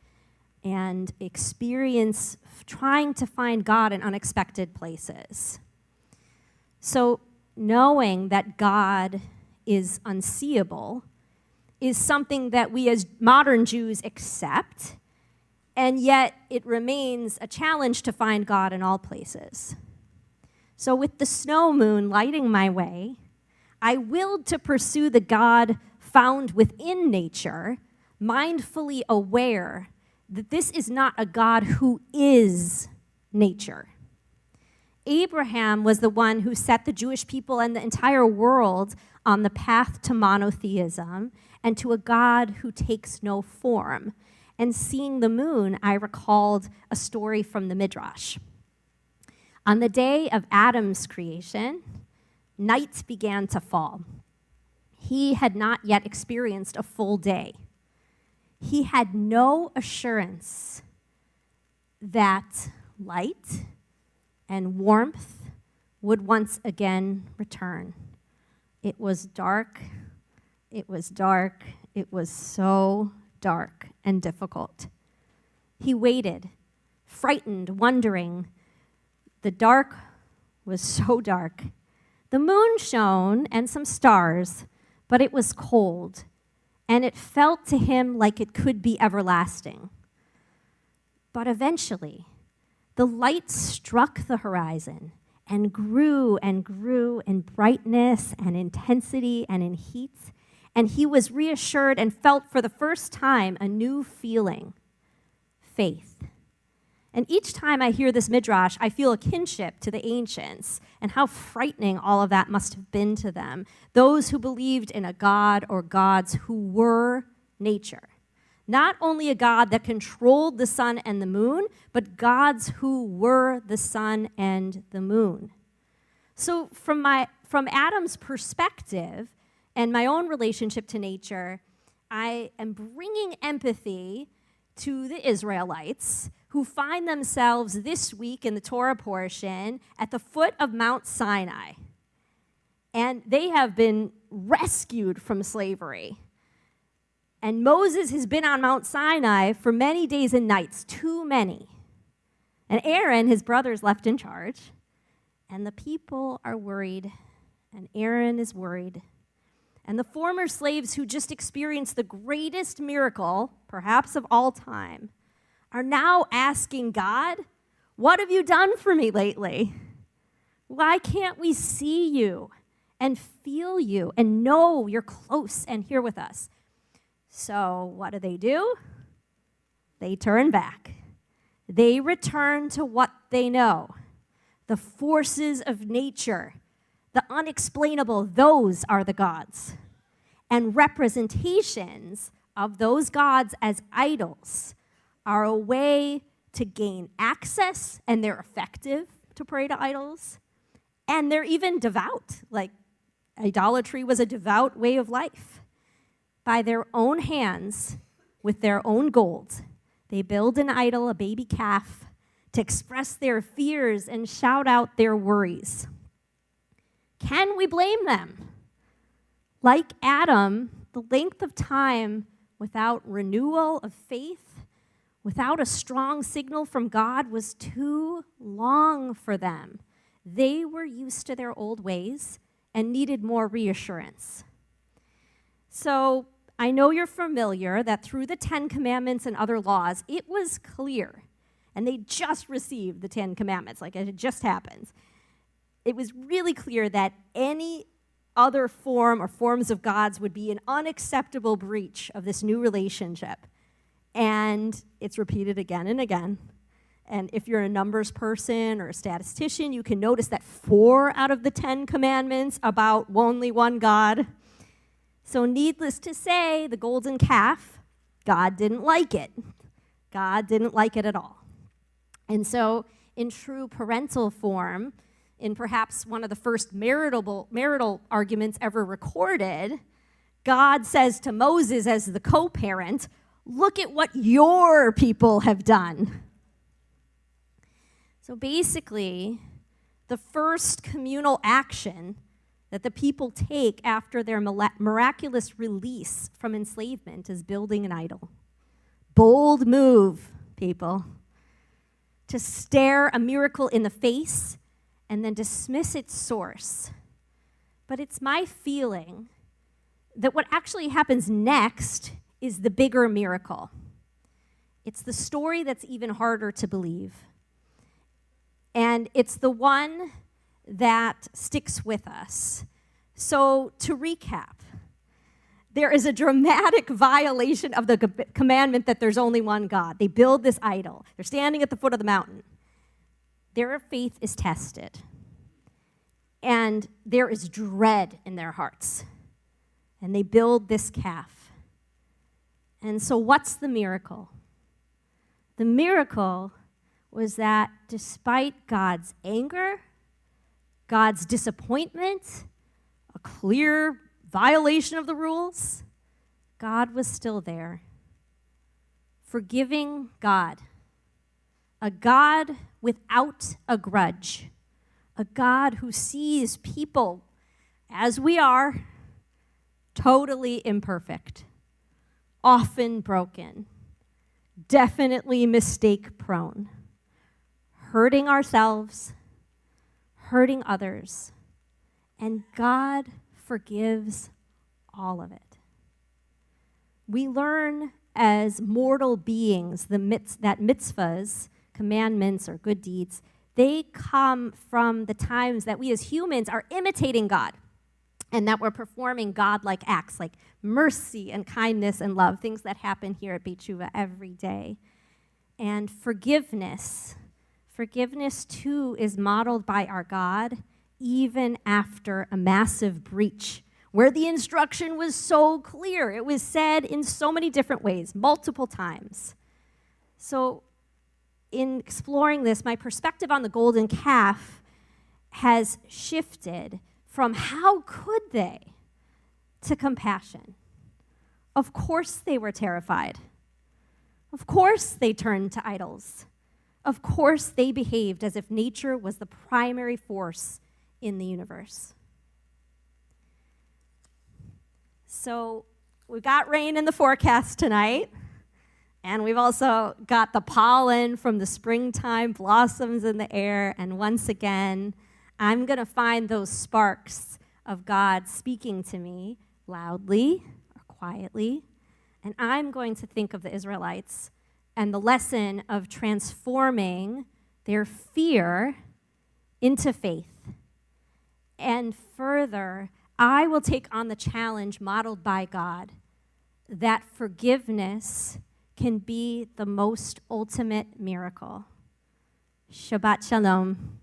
C: and experience trying to find God in unexpected places. So knowing that God is unseeable is something that we as modern Jews accept, and yet it remains a challenge to find God in all places. So with the snow moon lighting my way, I willed to pursue the God found within nature, mindfully aware that this is not a God who is nature. Abraham was the one who set the Jewish people and the entire world on the path to monotheism and to a God who takes no form. And seeing the moon, I recalled a story from the Midrash. On the day of Adam's creation, night began to fall. He had not yet experienced a full day. He had no assurance that light and warmth would once again return. It was dark, it was dark, it was so dark and difficult. He waited, frightened, wondering. The dark was so dark. The moon shone and some stars, but it was cold, and it felt to him like it could be everlasting. But eventually, the light struck the horizon and grew in brightness and intensity and in heat, and he was reassured and felt for the first time a new feeling, faith. And each time I hear this midrash, I feel a kinship to the ancients and how frightening all of that must have been to them, those who believed in a God or gods who were nature. Not only a God that controlled the sun and the moon, but gods who were the sun and the moon. So from Adam's perspective and my own relationship to nature, I am bringing empathy to the Israelites who find themselves this week in the Torah portion at the foot of Mount Sinai. And they have been rescued from slavery. And Moses has been on Mount Sinai for many days and nights, too many. And Aaron, his brother, is left in charge. And the people are worried, and Aaron is worried. And the former slaves who just experienced the greatest miracle, perhaps of all time, are now asking God, "What have you done for me lately? Why can't we see you and feel you and know you're close and here with us?" So what do? They turn back. They return to what they know. The forces of nature, the unexplainable, those are the gods. And representations of those gods as idols are a way to gain access, and they're effective to pray to idols. And they're even devout, like idolatry was a devout way of life. By their own hands, with their own gold, they build an idol, a baby calf, to express their fears and shout out their worries. Can we blame them? Like Adam, the length of time without renewal of faith, without a strong signal from God, was too long for them. They were used to their old ways and needed more reassurance. So I know you're familiar that through the 10 Commandments and other laws, it was clear, and they just received the 10 Commandments, like it had just happened. It was really clear that any other form or forms of gods would be an unacceptable breach of this new relationship. And it's repeated again and again. And if you're a numbers person or a statistician, you can notice that 4 out of the 10 commandments about only one God. So needless to say, the golden calf, God didn't like it. God didn't like it at all. And so, in true parental form, in perhaps one of the first marital arguments ever recorded, God says to Moses as the co-parent, "Look at what your people have done." So basically, the first communal action that the people take after their miraculous release from enslavement is building an idol. Bold move, people. To stare a miracle in the face and then dismiss its source. But it's my feeling that what actually happens next is the bigger miracle. It's the story that's even harder to believe. And it's the one that sticks with us. So to recap, there is a dramatic violation of the commandment that there's only one God. They build this idol. They're standing at the foot of the mountain. Their faith is tested. And there is dread in their hearts. And they build this calf. And so what's the miracle? The miracle was that despite God's anger, God's disappointment, a clear violation of the rules, God was still there. Forgiving God. A God without a grudge. A God who sees people as we are, totally imperfect, often broken, definitely mistake prone, hurting ourselves, hurting others, and God forgives all of it. We learn as mortal beings that mitzvahs, commandments or good deeds, they come from the times that we as humans are imitating God and that we're performing God-like acts like mercy and kindness and love, things that happen here at Beit Shuvah every day. And forgiveness too is modeled by our God even after a massive breach where the instruction was so clear. It was said in so many different ways, multiple times. So in exploring this, my perspective on the golden calf has shifted from how could they to compassion. Of course they were terrified. Of course they turned to idols. Of course they behaved as if nature was the primary force in the universe. So we've got rain in the forecast tonight, and we've also got the pollen from the springtime blossoms in the air, and once again, I'm going to find those sparks of God speaking to me loudly or quietly, and I'm going to think of the Israelites and the lesson of transforming their fear into faith. And further, I will take on the challenge modeled by God that forgiveness can be the most ultimate miracle. Shabbat Shalom.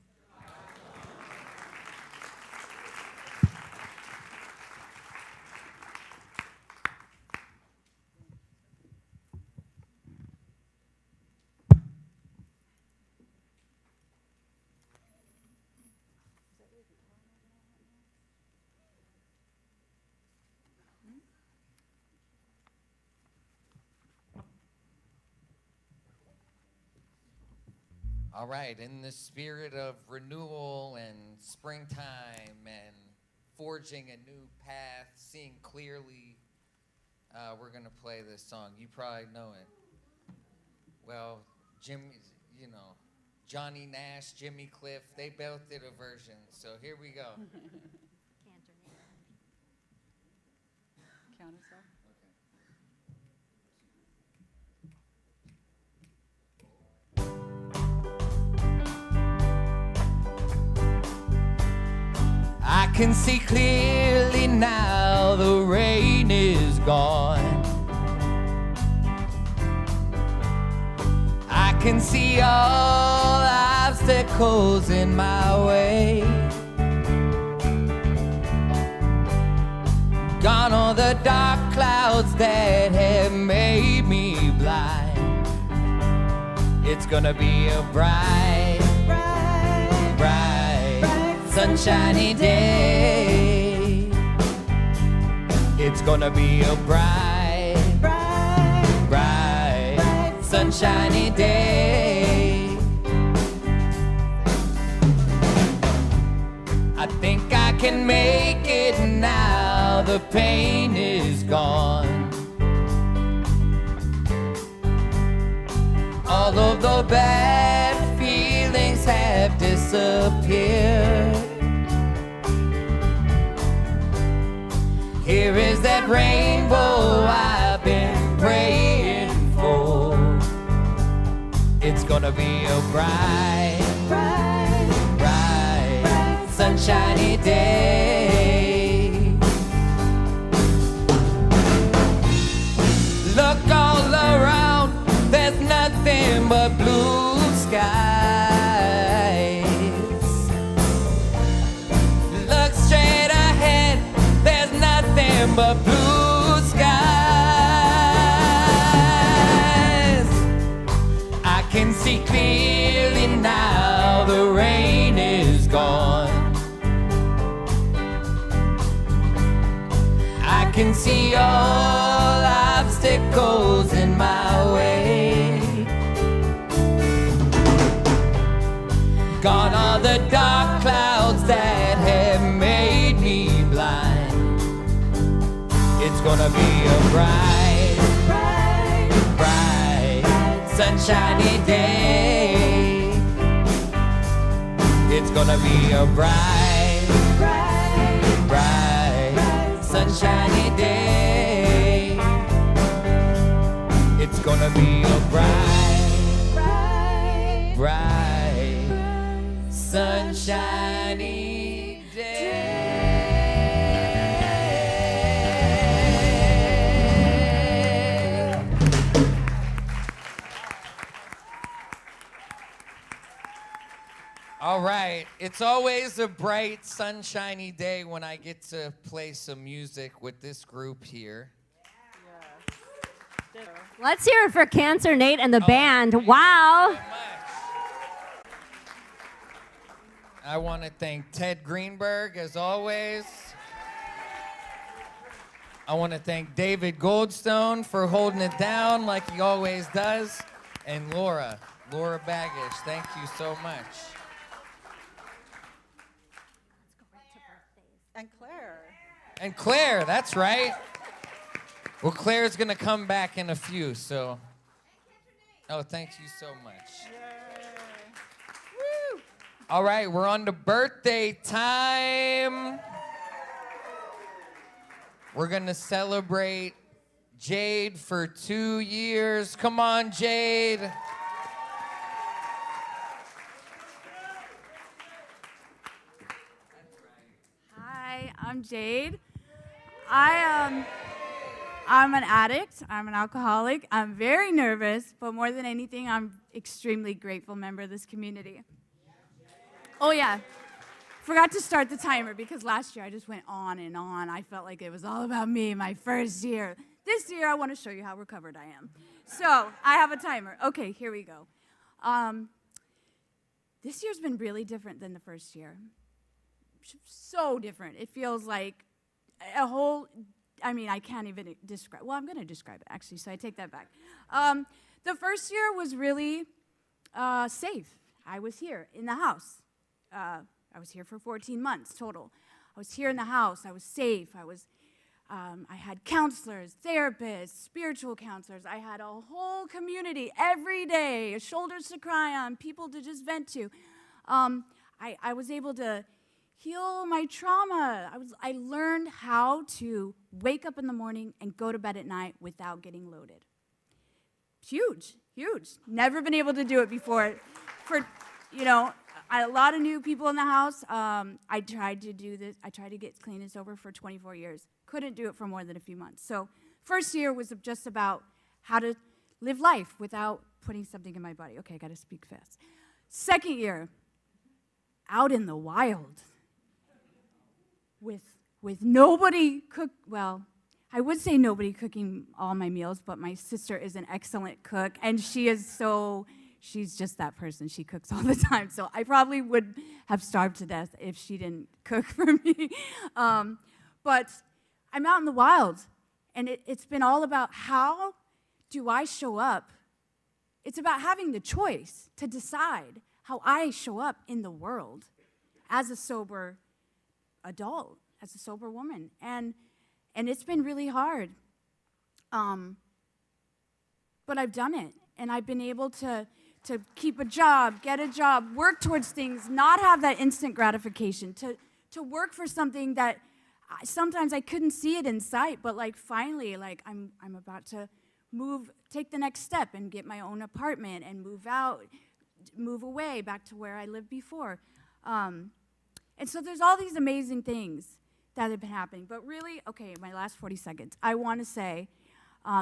A: All right, in the spirit of renewal and springtime and forging a new path, seeing clearly, we're going to play this song. You probably know it. Well, Johnny Nash, Jimmy Cliff, they both did a version. So here we go.
B: Count us off.
A: I can see clearly now the rain is gone. I can see all obstacles in my way. Gone all the dark clouds that have made me blind. It's gonna be a bright, sunshiny day. It's gonna be a bright, sunshiny day. I think I can make it now, the pain is gone. All of the bad feelings have disappeared. Here is that rainbow I've been praying for. It's gonna be a bright, sunshiny day. Look all around, there's nothing but blue skies. Look straight ahead, there's nothing but blue skies. I can see clearly now, the rain is gone. I can see all obstacles in my way. Gone are the dark clouds that have made me blind. It's gonna be a bright, sunshiny day. It's gonna be a bright, sunshiny day. It's gonna be a bright, sunshiny day. All right, it's always a bright, sunshiny day when I get to play some music with this group here.
C: Let's hear it for Cancer Nate and the band. Wow.
A: I want to thank Ted Greenberg, as always. I want to thank David Goldstone for holding it down like he always does. And Laura Baggish, thank you so much. And Claire, that's right. Well, Claire's going to come back in a few, so. Oh, thank you so much. Woo. All right, we're on to birthday time. We're going to celebrate Jade for 2 years. Come on, Jade.
I: Hi, I'm Jade. I'm an addict. I'm an alcoholic. I'm very nervous, but more than anything, I'm extremely grateful member of this community. Oh yeah, forgot to start the timer because last year I just went on and on. I felt like it was all about me, my first year. This year I want to show you how recovered I am. So I have a timer. Okay, here we go. This year's been really different than the first year. So different. It feels like a whole, I mean, I can't even describe, well, I'm going to describe it, actually, so I take that back. The first year was really safe. I was here in the house. I was here for 14 months total. I was here in the house. I was safe. I had counselors, therapists, spiritual counselors. I had a whole community every day, shoulders to cry on, people to just vent to. I was able to heal my trauma. I learned how to wake up in the morning and go to bed at night without getting loaded. Huge, huge. Never been able to do it before. For, a lot of new people in the house. I tried to do this. I tried to get clean and sober for 24 years. Couldn't do it for more than a few months. So first year was just about how to live life without putting something in my body. Okay, I got to speak fast. Second year, out in the wild. With nobody I would say nobody cooking all my meals, but my sister is an excellent cook, and she is so she's just that person. She cooks all the time. So I probably would have starved to death if she didn't cook for me. But I'm out in the wild, and it's been all about how do I show up. It's about having the choice to decide how I show up in the world as a sober adult, as a sober woman. And it's been really hard. But I've done it, and I've been able to keep a job, get a job, work towards things, not have that instant gratification, to work for something that sometimes I couldn't see it in sight, but like finally, like I'm about to take the next step and get my own apartment and move away back to where I lived before. And so there's all these amazing things that have been happening. But really, okay, my last 40 seconds, I want to say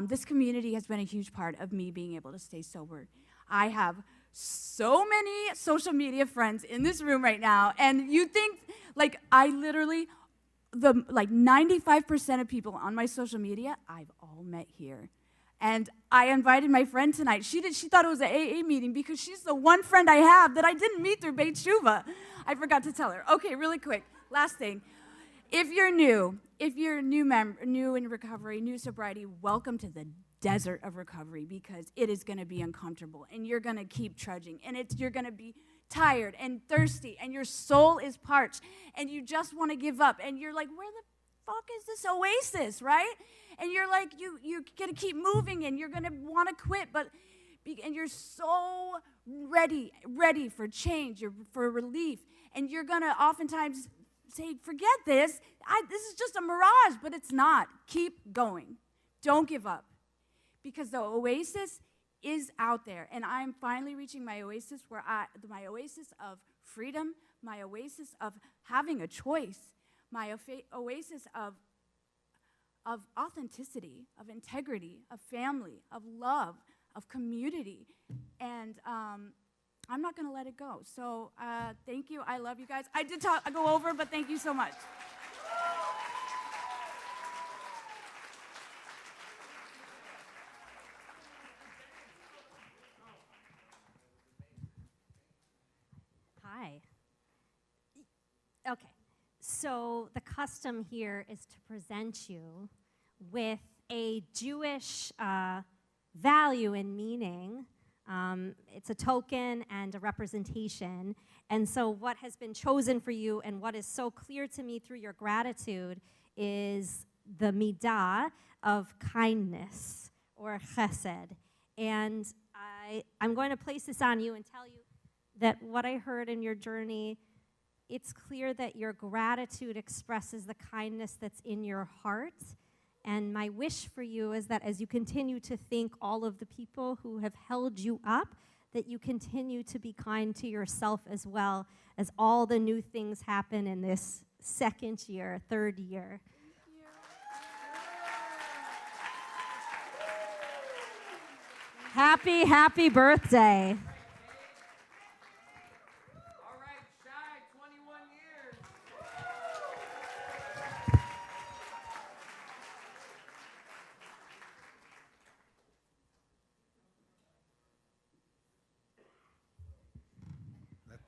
I: this community has been a huge part of me being able to stay sober. I have so many social media friends in this room right now, and you think, like, I literally, 95% of people on my social media, I've all met here. And I invited my friend tonight. She thought it was an AA meeting because she's the one friend I have that I didn't meet through Beit Shuva. I forgot to tell her. Okay, really quick, last thing. If you're new in recovery, new sobriety, welcome to the desert of recovery, because it is going to be uncomfortable, and you're going to keep trudging, and you're going to be tired and thirsty, and your soul is parched, and you just want to give up, and you're like, where the fuck is this oasis, right? And you're like, you're going to keep moving, and you're going to want to quit, and you're so ready for change, for relief, and you're going to oftentimes say, forget this. This is just a mirage, but it's not. Keep going. Don't give up. Because the oasis is out there, and I'm finally reaching my oasis my oasis of freedom, my oasis of having a choice, my oasis of authenticity, of integrity, of family, of love, of community, and I'm not going to let it go. So thank you. I love you guys. I go over, but thank you so much.
C: Hi. Okay, so the custom here is to present you with a Jewish value and meaning. It's a token and a representation. And so what has been chosen for you and what is so clear to me through your gratitude is the midah of kindness, or chesed. And I'm going to place this on you and tell you that what I heard in your journey, it's clear that your gratitude expresses the kindness that's in your heart. And my wish for you is that as you continue to thank all of the people who have held you up, that you continue to be kind to yourself as well, as all the new things happen in this second year, third year. Happy, happy birthday.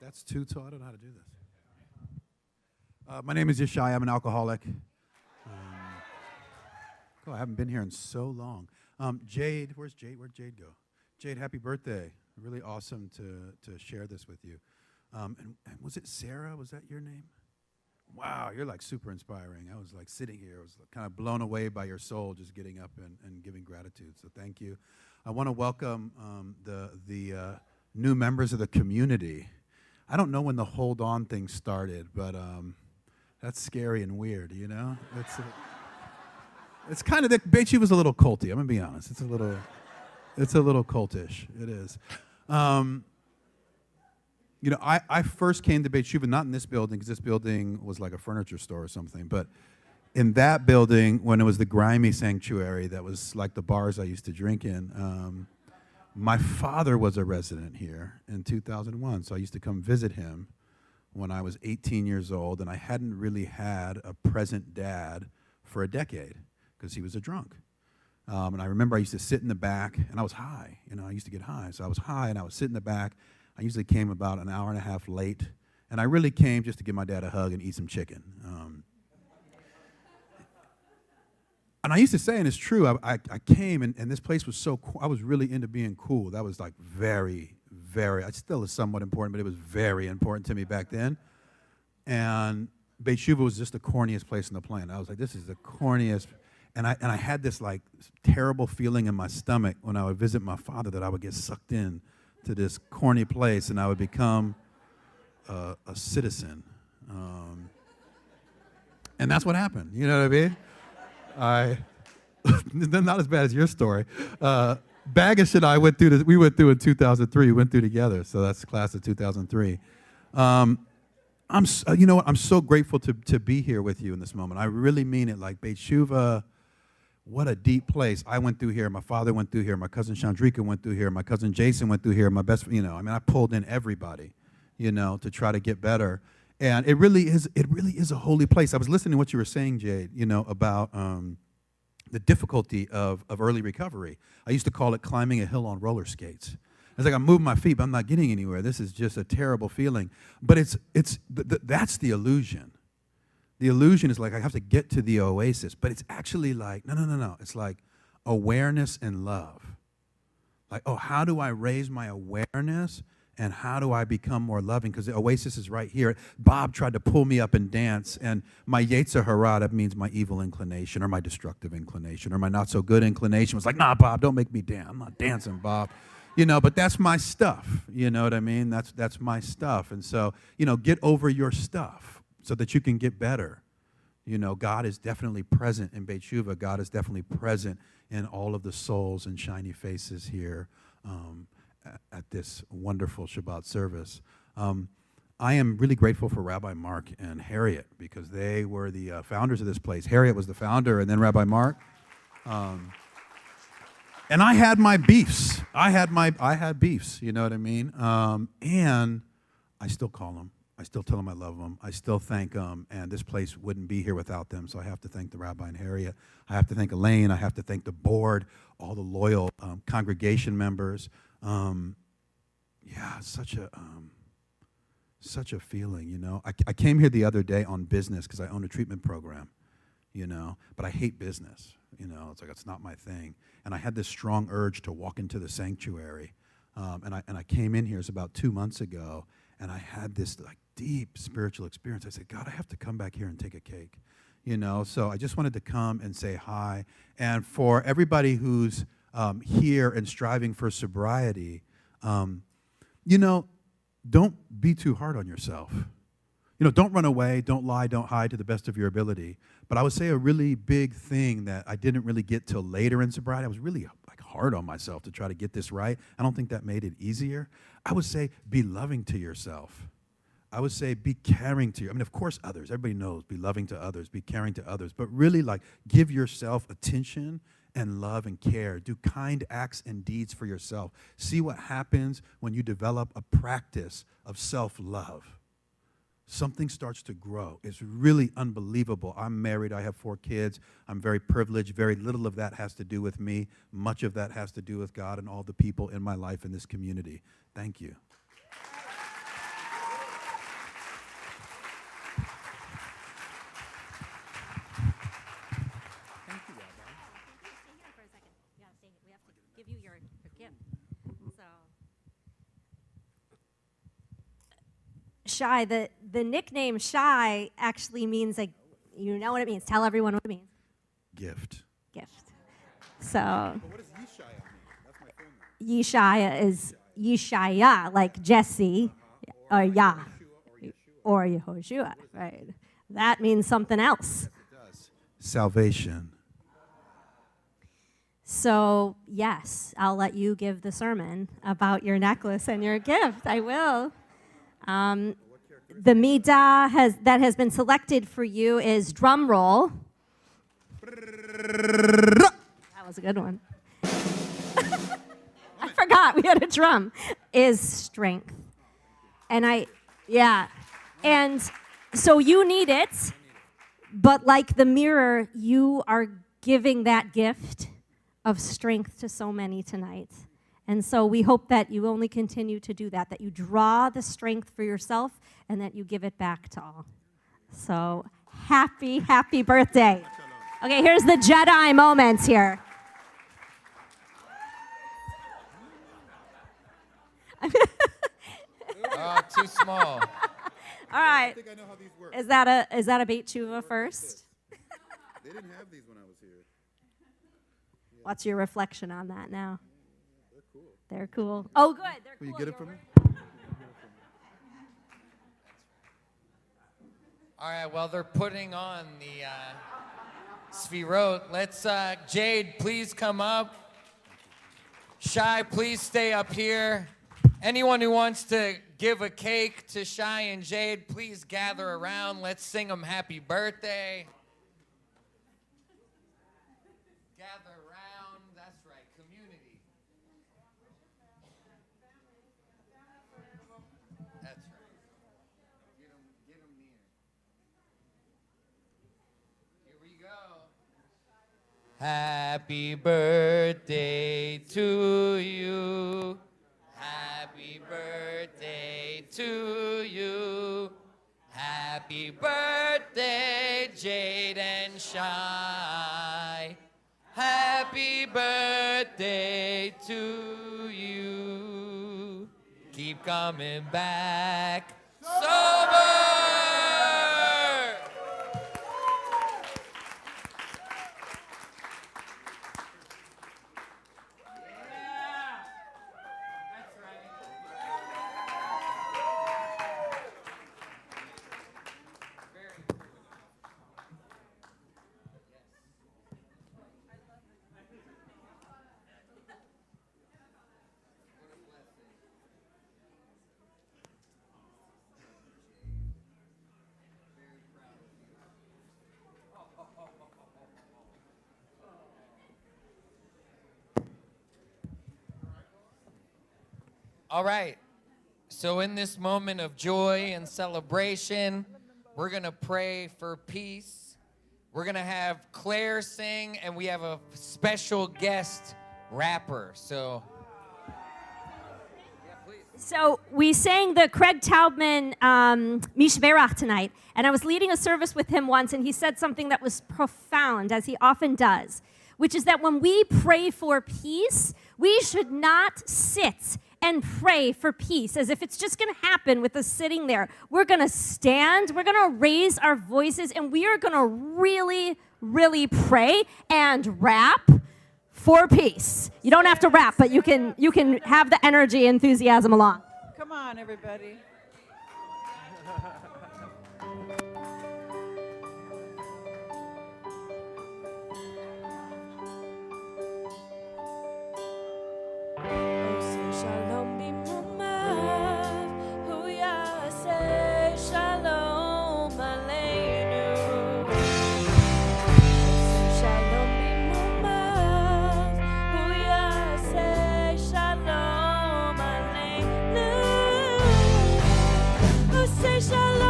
M: That's too tall. I don't know how to do this. My name is Yishai. I'm an alcoholic. I haven't been here in so long. Jade, where's Jade? Where'd Jade go? Jade, happy birthday. Really awesome to share this with you. And was it Sarah? Was that your name? Wow, you're like super inspiring. I was like sitting here. I was kind of blown away by your soul, just getting up and giving gratitude. So thank you. I want to welcome the new members of the community. I don't know when the Hold On thing started, but that's scary and weird, you know? It's kind of, the Beit Shuva was a little culty, I'm going to be honest. It's a little cultish, it is. You know, I first came to Beit Shuva, not in this building, because this building was like a furniture store or something, but in that building, when it was the grimy sanctuary that was like the bars I used to drink in, my father was a resident here in 2001, so I used to come visit him when I was 18 years old, and I hadn't really had a present dad for a decade because he was a drunk. And I remember I used to sit in the back, and I was high. I used to get high. So I was high, and I would sit in the back. I usually came about an hour and a half late. And I really came just to give my dad a hug and eat some chicken. And I used to say, and it's true, I came, and this place was so cool. I was really into being cool. That was like very, very, it still is somewhat important, but it was very important to me back then. And Beit Shuva was just the corniest place on the planet. I was like, this is the corniest. And I had this like terrible feeling in my stomach when I would visit my father that I would get sucked in to this corny place and I would become a citizen. And that's what happened. You know what I mean? Not as bad as your story. Bagish and I went through this. We went through in 2003. We went through together. So that's the class of 2003. You know what? I'm so grateful to be here with you in this moment. I really mean it. Like Beit Shuva, what a deep place. I went through here. My father went through here. My cousin Chandrika went through here. My cousin Jason went through here. My best, I pulled in everybody, to try to get better. And it really is a holy place. I was listening to what you were saying, Jade, about the difficulty of early recovery. I used to call it climbing a hill on roller skates. It's like I'm moving my feet, but I'm not getting anywhere. This is just a terrible feeling. But that's the illusion. The illusion is like I have to get to the oasis, but it's actually like, no. It's like awareness and love. Like, how do I raise my awareness and how do I become more loving? Because the oasis is right here. Bob tried to pull me up and dance, and my Yetzer Hara, that means my evil inclination or my destructive inclination or my not so good inclination was like, nah, Bob, don't make me dance. I'm not dancing, Bob. But that's my stuff. You know what I mean? That's my stuff. And so, get over your stuff so that you can get better. God is definitely present in Beit Shuva. God is definitely present in all of the souls and shiny faces here at this wonderful Shabbat service. I am really grateful for Rabbi Mark and Harriet because they were the founders of this place. Harriet was the founder, and then Rabbi Mark. And I had my beefs. I had beefs, you know what I mean? And I still call them. I still tell them I love them. I still thank them. And this place wouldn't be here without them. So I have to thank the Rabbi and Harriet. I have to thank Elaine. I have to thank the board, all the loyal congregation members. Such a feeling, I came here the other day on business because I own a treatment program, but I hate business. It's like it's not my thing. And I had this strong urge to walk into the sanctuary. And I came in here, it was about 2 months ago, and I had this like deep spiritual experience. I said, God, I have to come back here and take a cake. So I just wanted to come and say hi. And for everybody who's here and striving for sobriety, don't be too hard on yourself. Don't run away, don't lie, don't hide to the best of your ability. But I would say a really big thing that I didn't really get till later in sobriety, I was really like hard on myself to try to get this right. I don't think that made it easier. I would say be loving to yourself. I would say be caring to you. Of course others, everybody knows, be loving to others, be caring to others, but really like give yourself attention and love and care. Do kind acts and deeds for yourself. See what happens when you develop a practice of self-love. Something starts to grow. It's really unbelievable. I'm married. I have 4 kids. I'm very privileged. Very little of that has to do with me. Much of that has to do with God and all the people in my life in this community. Thank you.
C: Shy, the nickname Shy actually means, you know what it means. Tell everyone what it means.
M: Gift.
C: So,
M: But what does Yeshaya mean? That's my
C: Yeshaya is Yeshaya, like Jesse, or Yah, or Yehoshua, right? That means something else.
M: It does. Salvation.
C: So, yes, I'll let you give the sermon about your necklace and your gift. I will. The midah that has been selected for you is drum roll. That was a good one. I forgot we had a drum. Is strength. And so you need it, but like the mirror, you are giving that gift of strength to so many tonight. And so we hope that you only continue to do that you draw the strength for yourself and that you give it back to all. So happy, happy birthday. Okay, here's the Jedi moments here.
A: Oh, too small.
C: All right.
M: I think I know how these work.
C: Is that a Beit Tshuva first?
M: They didn't have these when I was here.
C: What's your reflection on that now?
M: They're cool.
C: They're cool. Oh, good. They're
M: Will
C: cool.
M: you get it from me?
A: All right, well, they're putting on the Sfirot. Let's, Jade, please come up. Shai, please stay up here. Anyone who wants to give a cake to Shai and Jade, please gather around. Let's sing them happy birthday. Gather around. That's right, community. That's right. Get them near. Here we go. Happy birthday to you. Happy birthday to you. Happy birthday, Jade and Shai. Happy birthday to you. Keep coming back sober. All right, so in this moment of joy and celebration, we're going to pray for peace. We're going to have Claire sing, and we have a special guest rapper. So
C: we sang the Craig Taubman Mishberach tonight, and I was leading a service with him once, and he said something that was profound, as he often does, which is that when we pray for peace, we should not sit and pray for peace as if it's just going to happen with us sitting there. We're going to stand, we're going to raise our voices, and we are going to really, really pray and rap for peace. You don't have to rap, but you can have the energy, enthusiasm along.
B: Come on, everybody.
N: Shalom.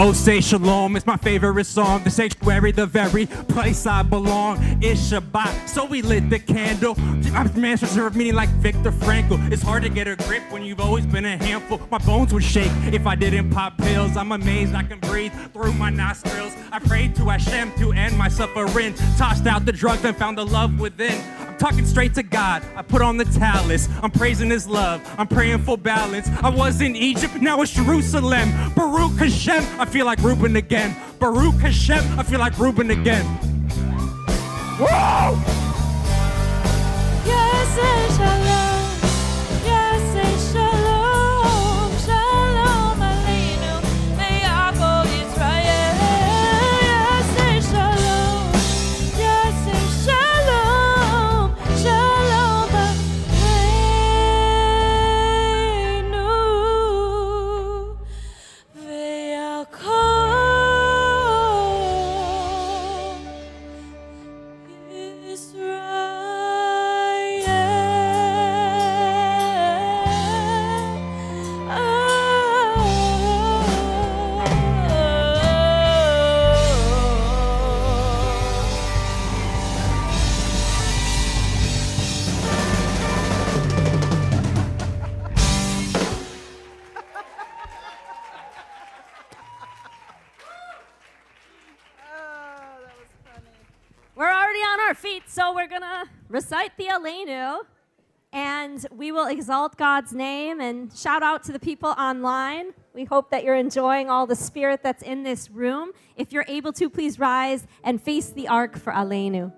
N: Oh, say shalom, it's my favorite song. The sanctuary, the very place I belong. It's Shabbat, so we lit the candle. I'm man reserved, meaning like Viktor Frankl. It's hard to get a grip when you've always been a handful. My bones would shake if I didn't pop pills. I'm amazed I can breathe through my nostrils. I prayed to Hashem to end my suffering. Tossed out the drugs and found the love within. I'm talking straight to God. I put on the talents. I'm praising His love. I'm praying for balance. I was in Egypt, now it's Jerusalem. Baruch Hashem, I feel like Reuben again. Baruch Hashem, I feel like Reuben again. Whoa!
O: Yes, and shalom. Yes, and shalom. Shalom Aleinu. Me'Yaakov Yisrael. Yes, and shalom. Yes, and shalom. Shalom Aleinu. Ve'Yaakov
C: We're already on our feet, so we're going to recite the Aleinu, and we will exalt God's name and shout out to the people online. We hope that you're enjoying all the spirit that's in this room. If you're able to, please rise and face the ark for Aleinu.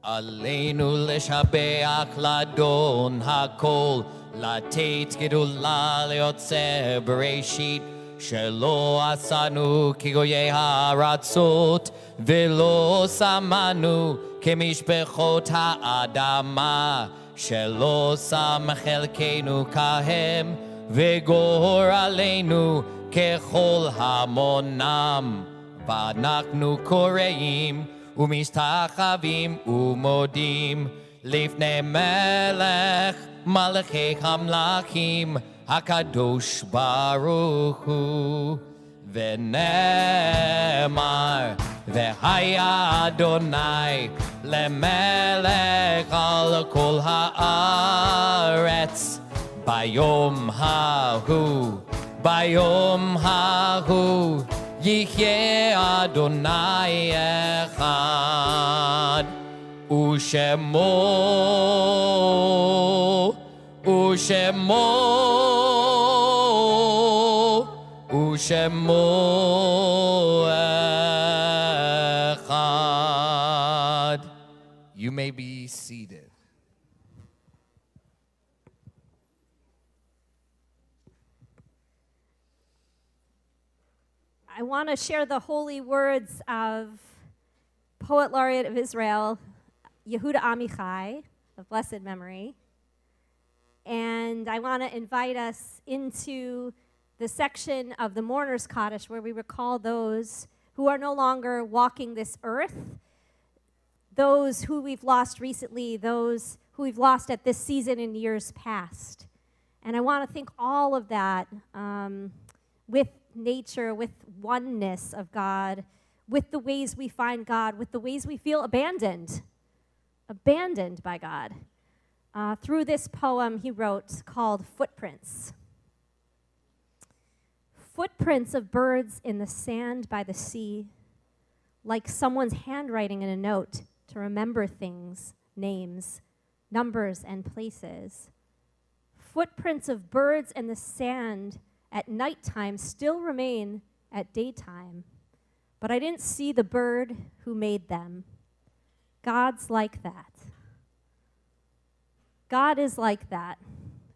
P: Aleinu leshabeach ladon hakol, latet gedula leotze bereshit, shelo asanu kigoye haratzot, velo samanu kemishpechot ha'adama, shelo sam chelkenu kahem, vegor aleinu kechol hamonam, v'anachnu koreim, ומסתחווים ומודים לפני מלך מלכי המלכים הקדוש ברוך הוא ונאמר והיה אדוני למלך על כל הארץ ביום ההוא יחיה אדוני אחד ושמו אחד.
A: You may be seated.
C: I want to share the holy words of Poet Laureate of Israel, Yehuda Amichai, of blessed memory. And I want to invite us into the section of the Mourner's Kaddish where we recall those who are no longer walking this earth, those who we've lost recently, those who we've lost at this season in years past. And I want to think all of that with nature, with oneness of God, with the ways we find God, with the ways we feel abandoned by God. Through this poem he wrote called Footprints. Footprints of birds in the sand by the sea, like someone's handwriting in a note to remember things, names, numbers, and places. Footprints of birds in the sand at nighttime still remain at daytime, but I didn't see the bird who made them. God's like that. God is like that.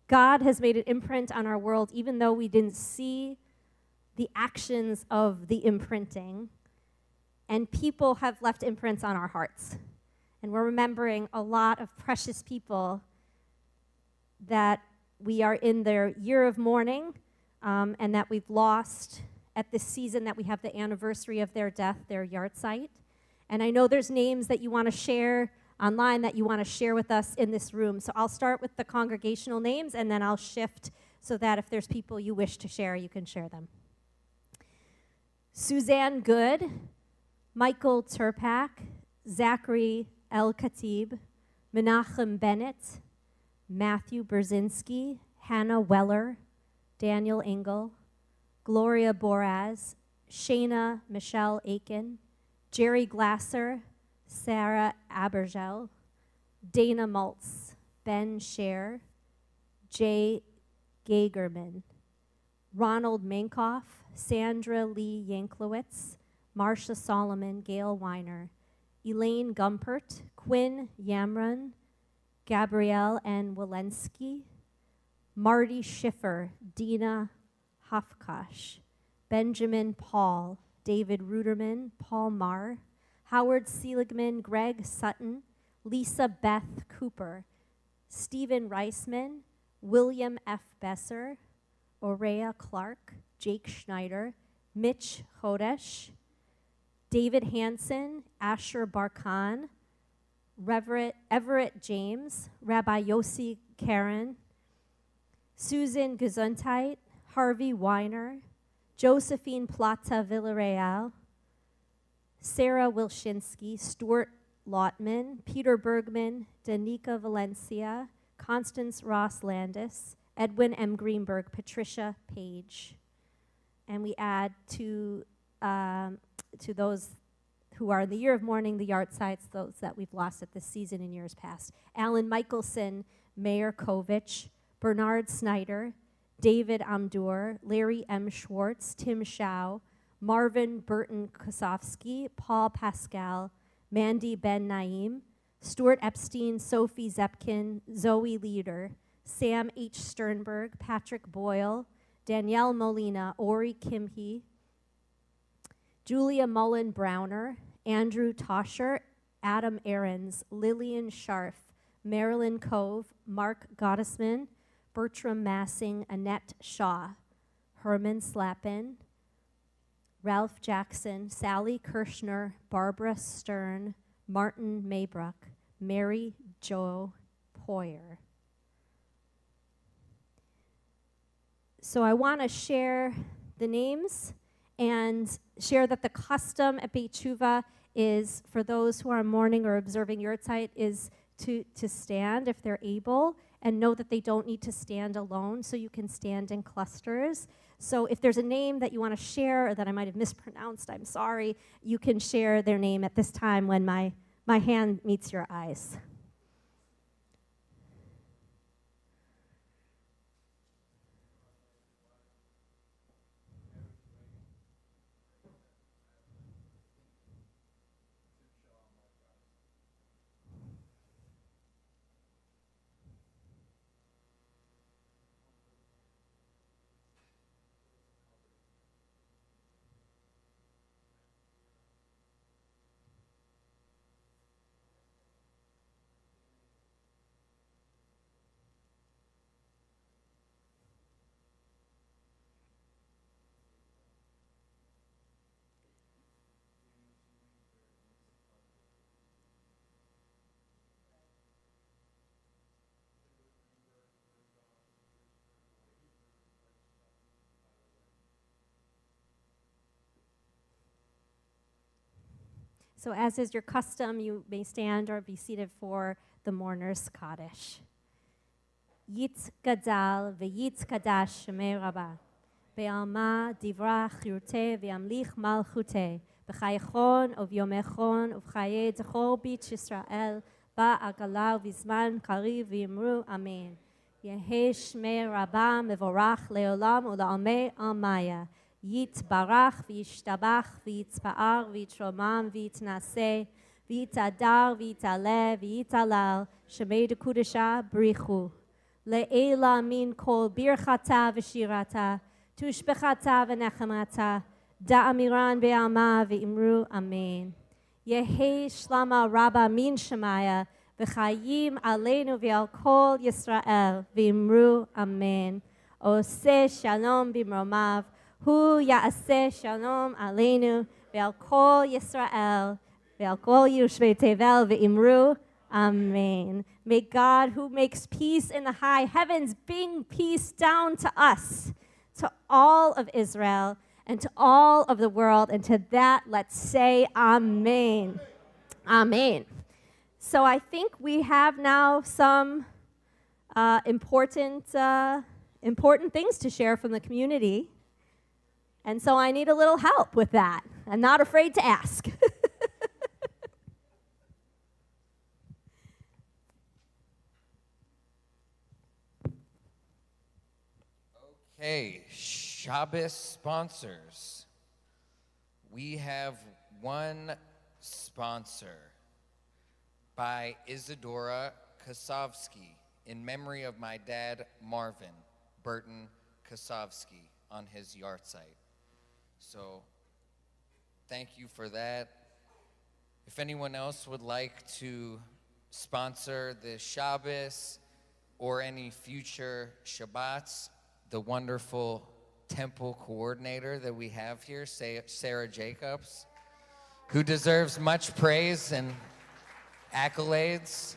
C: God has made an imprint on our world even though we didn't see the actions of the imprinting, and people have left imprints on our hearts. And we're remembering a lot of precious people that we are in their year of mourning, and that we've lost at this season that we have the anniversary of their death, their yahrzeit. And I know there's names that you want to share online that you want to share with us in this room. So I'll start with the congregational names, and then I'll shift so that if there's people you wish to share, you can share them. Suzanne Good, Michael Turpak, Zachary El Khatib, Menachem Bennett, Matthew Brzezinski, Hannah Weller, Daniel Engel, Gloria Boraz, Shayna Michelle Aiken, Jerry Glasser, Sarah Abergel, Dana Maltz, Ben Scher, Jay Gagerman, Ronald Mankoff, Sandra Lee Yanklowitz, Marcia Solomon, Gail Weiner, Elaine Gumpert, Quinn Yamrun, Gabrielle N. Walensky, Marty Schiffer, Dina Hafkash, Benjamin Paul, David Ruderman, Paul Marr, Howard Seligman, Greg Sutton, Lisa Beth Cooper, Stephen Reisman, William F. Besser, Aurea Clark, Jake Schneider, Mitch Hodesh, David Hansen, Asher Barkan, Everett James, Rabbi Yossi Karen, Susan Gesundheit, Harvey Weiner, Josephine Plata Villarreal, Sarah Wilshinsky, Stuart Lotman, Peter Bergman, Danica Valencia, Constance Ross Landis, Edwin M. Greenberg, Patricia Page. And we add to those who are in the year of mourning, the yard sites, those that we've lost at this season in years past. Alan Michelson, Mayor Kovich, Bernard Snyder, David Amdur, Larry M. Schwartz, Tim Shao, Marvin Burton Kosofsky, Paul Pascal, Mandy Ben Naim, Stuart Epstein, Sophie Zepkin, Zoe Leader, Sam H. Sternberg, Patrick Boyle, Danielle Molina, Ori Kimhe, Julia Mullen Browner, Andrew Tosher, Adam Aarons, Lillian Scharf, Marilyn Cove, Mark Gottesman, Bertram Massing, Annette Shaw, Herman Slappin, Ralph Jackson, Sally Kirshner, Barbara Stern, Martin Maybrook, Mary Jo Poyer. So I want to share the names and share that the custom at Beit Tshuva is for those who are mourning or observing Yurtzeit is to stand if they're able, and know that they don't need to stand alone, so you can stand in clusters. So if there's a name that you want to share or that I might have mispronounced, I'm sorry, you can share their name at this time when my hand meets your eyes. So as is your custom, you may stand or be seated for the mourner's Kaddish. Yitz gadal v'yitz kadash shemei rabba. Be'alma divra chirute v'yamlich malchute. B'chayechon uvyomechon uv'chaye zechor bit Yisrael. Ba'agala v'zman kariv v'yimru amen. Yehe shmei rabba mevorach leolam ula'amei amaya. Yitbarach v'yishtabach v'yitzpa'ar v'yitromam v'yitnaseh v'yitadar v'yitaleh v'yitalal shemei dekudesha b'richu le'ela min kol birchata v'shirata tushbechata v'nechemata da'amiran be'alma v'imru amen. Yehi shlama rabba min shemaya v'chayim aleinu v'al kol Yisrael v'imru amen. Oseh shalom b'mromav Hu ya'aseh shalom aleinu ve'al kol Yisrael ve'al kol Yoshvei Tevel ve'imru amen. May God, who makes peace in the high heavens, bring peace down to us, to all of Israel, and to all of the world. And to that, let's say amen. Amen. So I think we have now some important things to share from the community. And so I need a little help with that. I'm not afraid to ask.
A: Okay, Shabbos sponsors. We have one sponsor by Isadora Kosovsky in memory of my dad, Marvin Burton Kosovsky, on his yard site. So thank you for that. If anyone else would like to sponsor the Shabbos or any future Shabbats, the wonderful temple coordinator that we have here, Sarah Jacobs, who deserves much praise and accolades.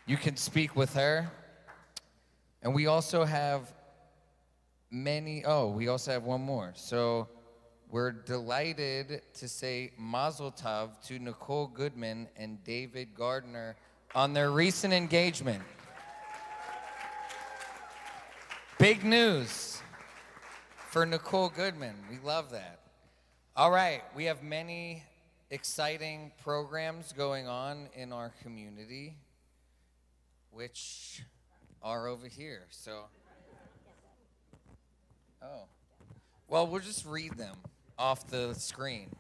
A: You can speak with her. And we also have we also have one more. So we're delighted to say Mazel Tov to Nicole Goodman and David Gardner on their recent engagement. Big news for Nicole Goodman. We love that. All right, we have many exciting programs going on in our community, which are over here. So, well, we'll just read them off the screen.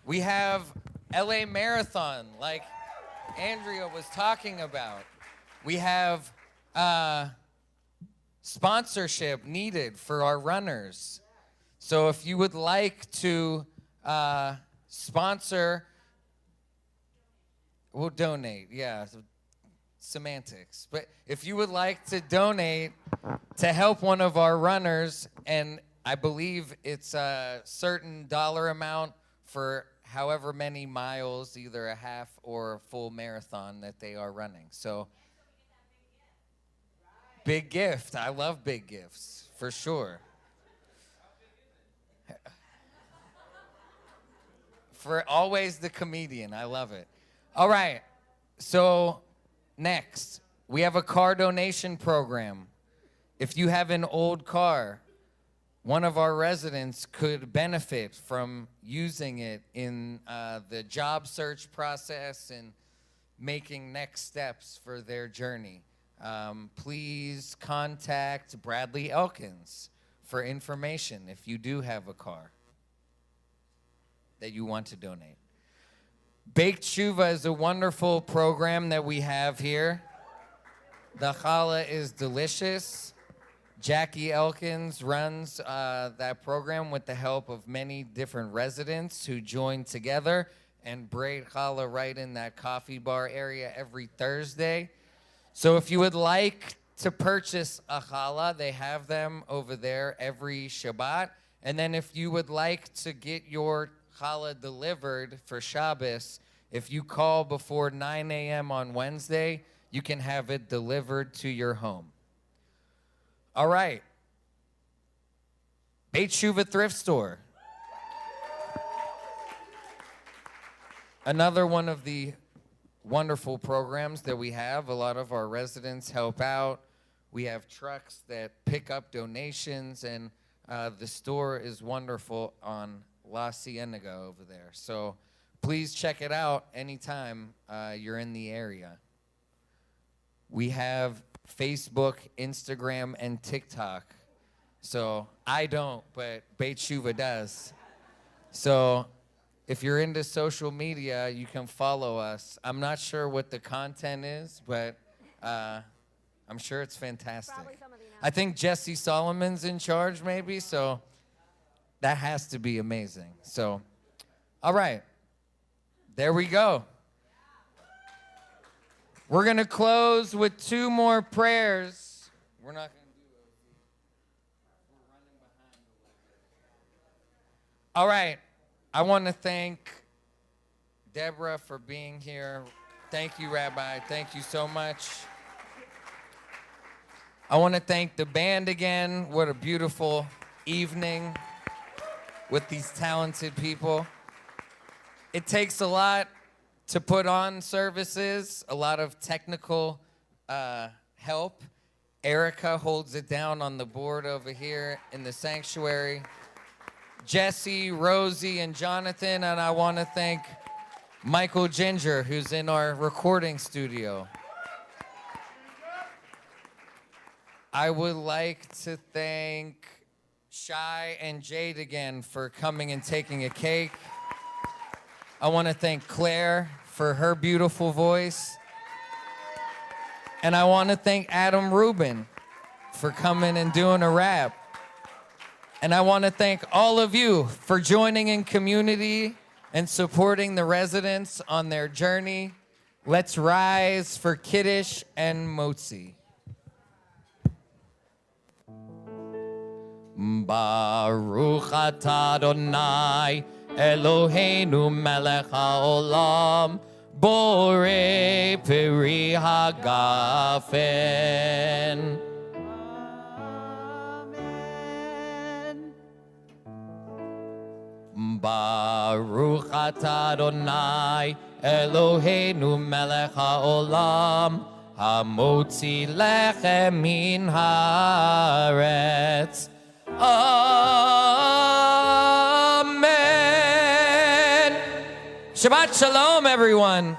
A: We have LA Marathon, like Andrea was talking about. We have sponsorship needed for our runners. So if you would like to sponsor, we'll donate, yeah, semantics. But if you would like to donate to help one of our runners, and I believe it's a certain dollar amount for however many miles, either a half or a full marathon that they are running. So big gift. I love big gifts, for sure. For always the comedian. I love it. All right. So next, we have a car donation program. If you have an old car, one of our residents could benefit from using it in the job search process and making next steps for their journey. Please contact Bradley Elkins for information if you do have a car that you want to donate. Baked Shuva is a wonderful program that we have here. The challah is delicious. Jackie Elkins runs that program with the help of many different residents who join together and braid challah right in that coffee bar area every Thursday. So if you would like to purchase a challah, they have them over there every Shabbat. And then if you would like to get your challah delivered for Shabbos, if you call before 9 a.m. on Wednesday, you can have it delivered to your home. All right. Beit Shuva Thrift Store. Another one of the wonderful programs that we have. A lot of our residents help out. We have trucks that pick up donations, and the store is wonderful on La Cienega over there. So please check it out anytime you're in the area. We have Facebook, Instagram, and TikTok. So I don't, but Beit Shuva does. So if you're into social media, you can follow us. I'm not sure what the content is, but I'm sure it's fantastic. I think Jesse Solomon's in charge, maybe, so that has to be amazing. So, all right, there we go. We're going to close with two more prayers. We're not going to do it. We're running behind a little bit. All right. I want to thank Deborah for being here. Thank you, Rabbi. Thank you so much. I want to thank the band again. What a beautiful evening. with these talented people. It takes a lot to put on services, a lot of technical help. Erica holds it down on the board over here in the sanctuary. Jesse, Rosie, and Jonathan, and I want to thank Michael Ginger, who's in our recording studio. I would like to thank Shy and Jade again for coming and taking a cake. I want to thank Claire for her beautiful voice. And I want to thank Adam Rubin for coming and doing a rap. And I want to thank all of you for joining in community and supporting the residents on their journey. Let's rise for Kiddush and Motzi. Baruch atah Adonai Eloheinu melech haolam borei peri hagafen. Baruch atah Adonai Eloheinu melech haolam hamotzi lechem min haaretz. Amen. Shabbat shalom, everyone.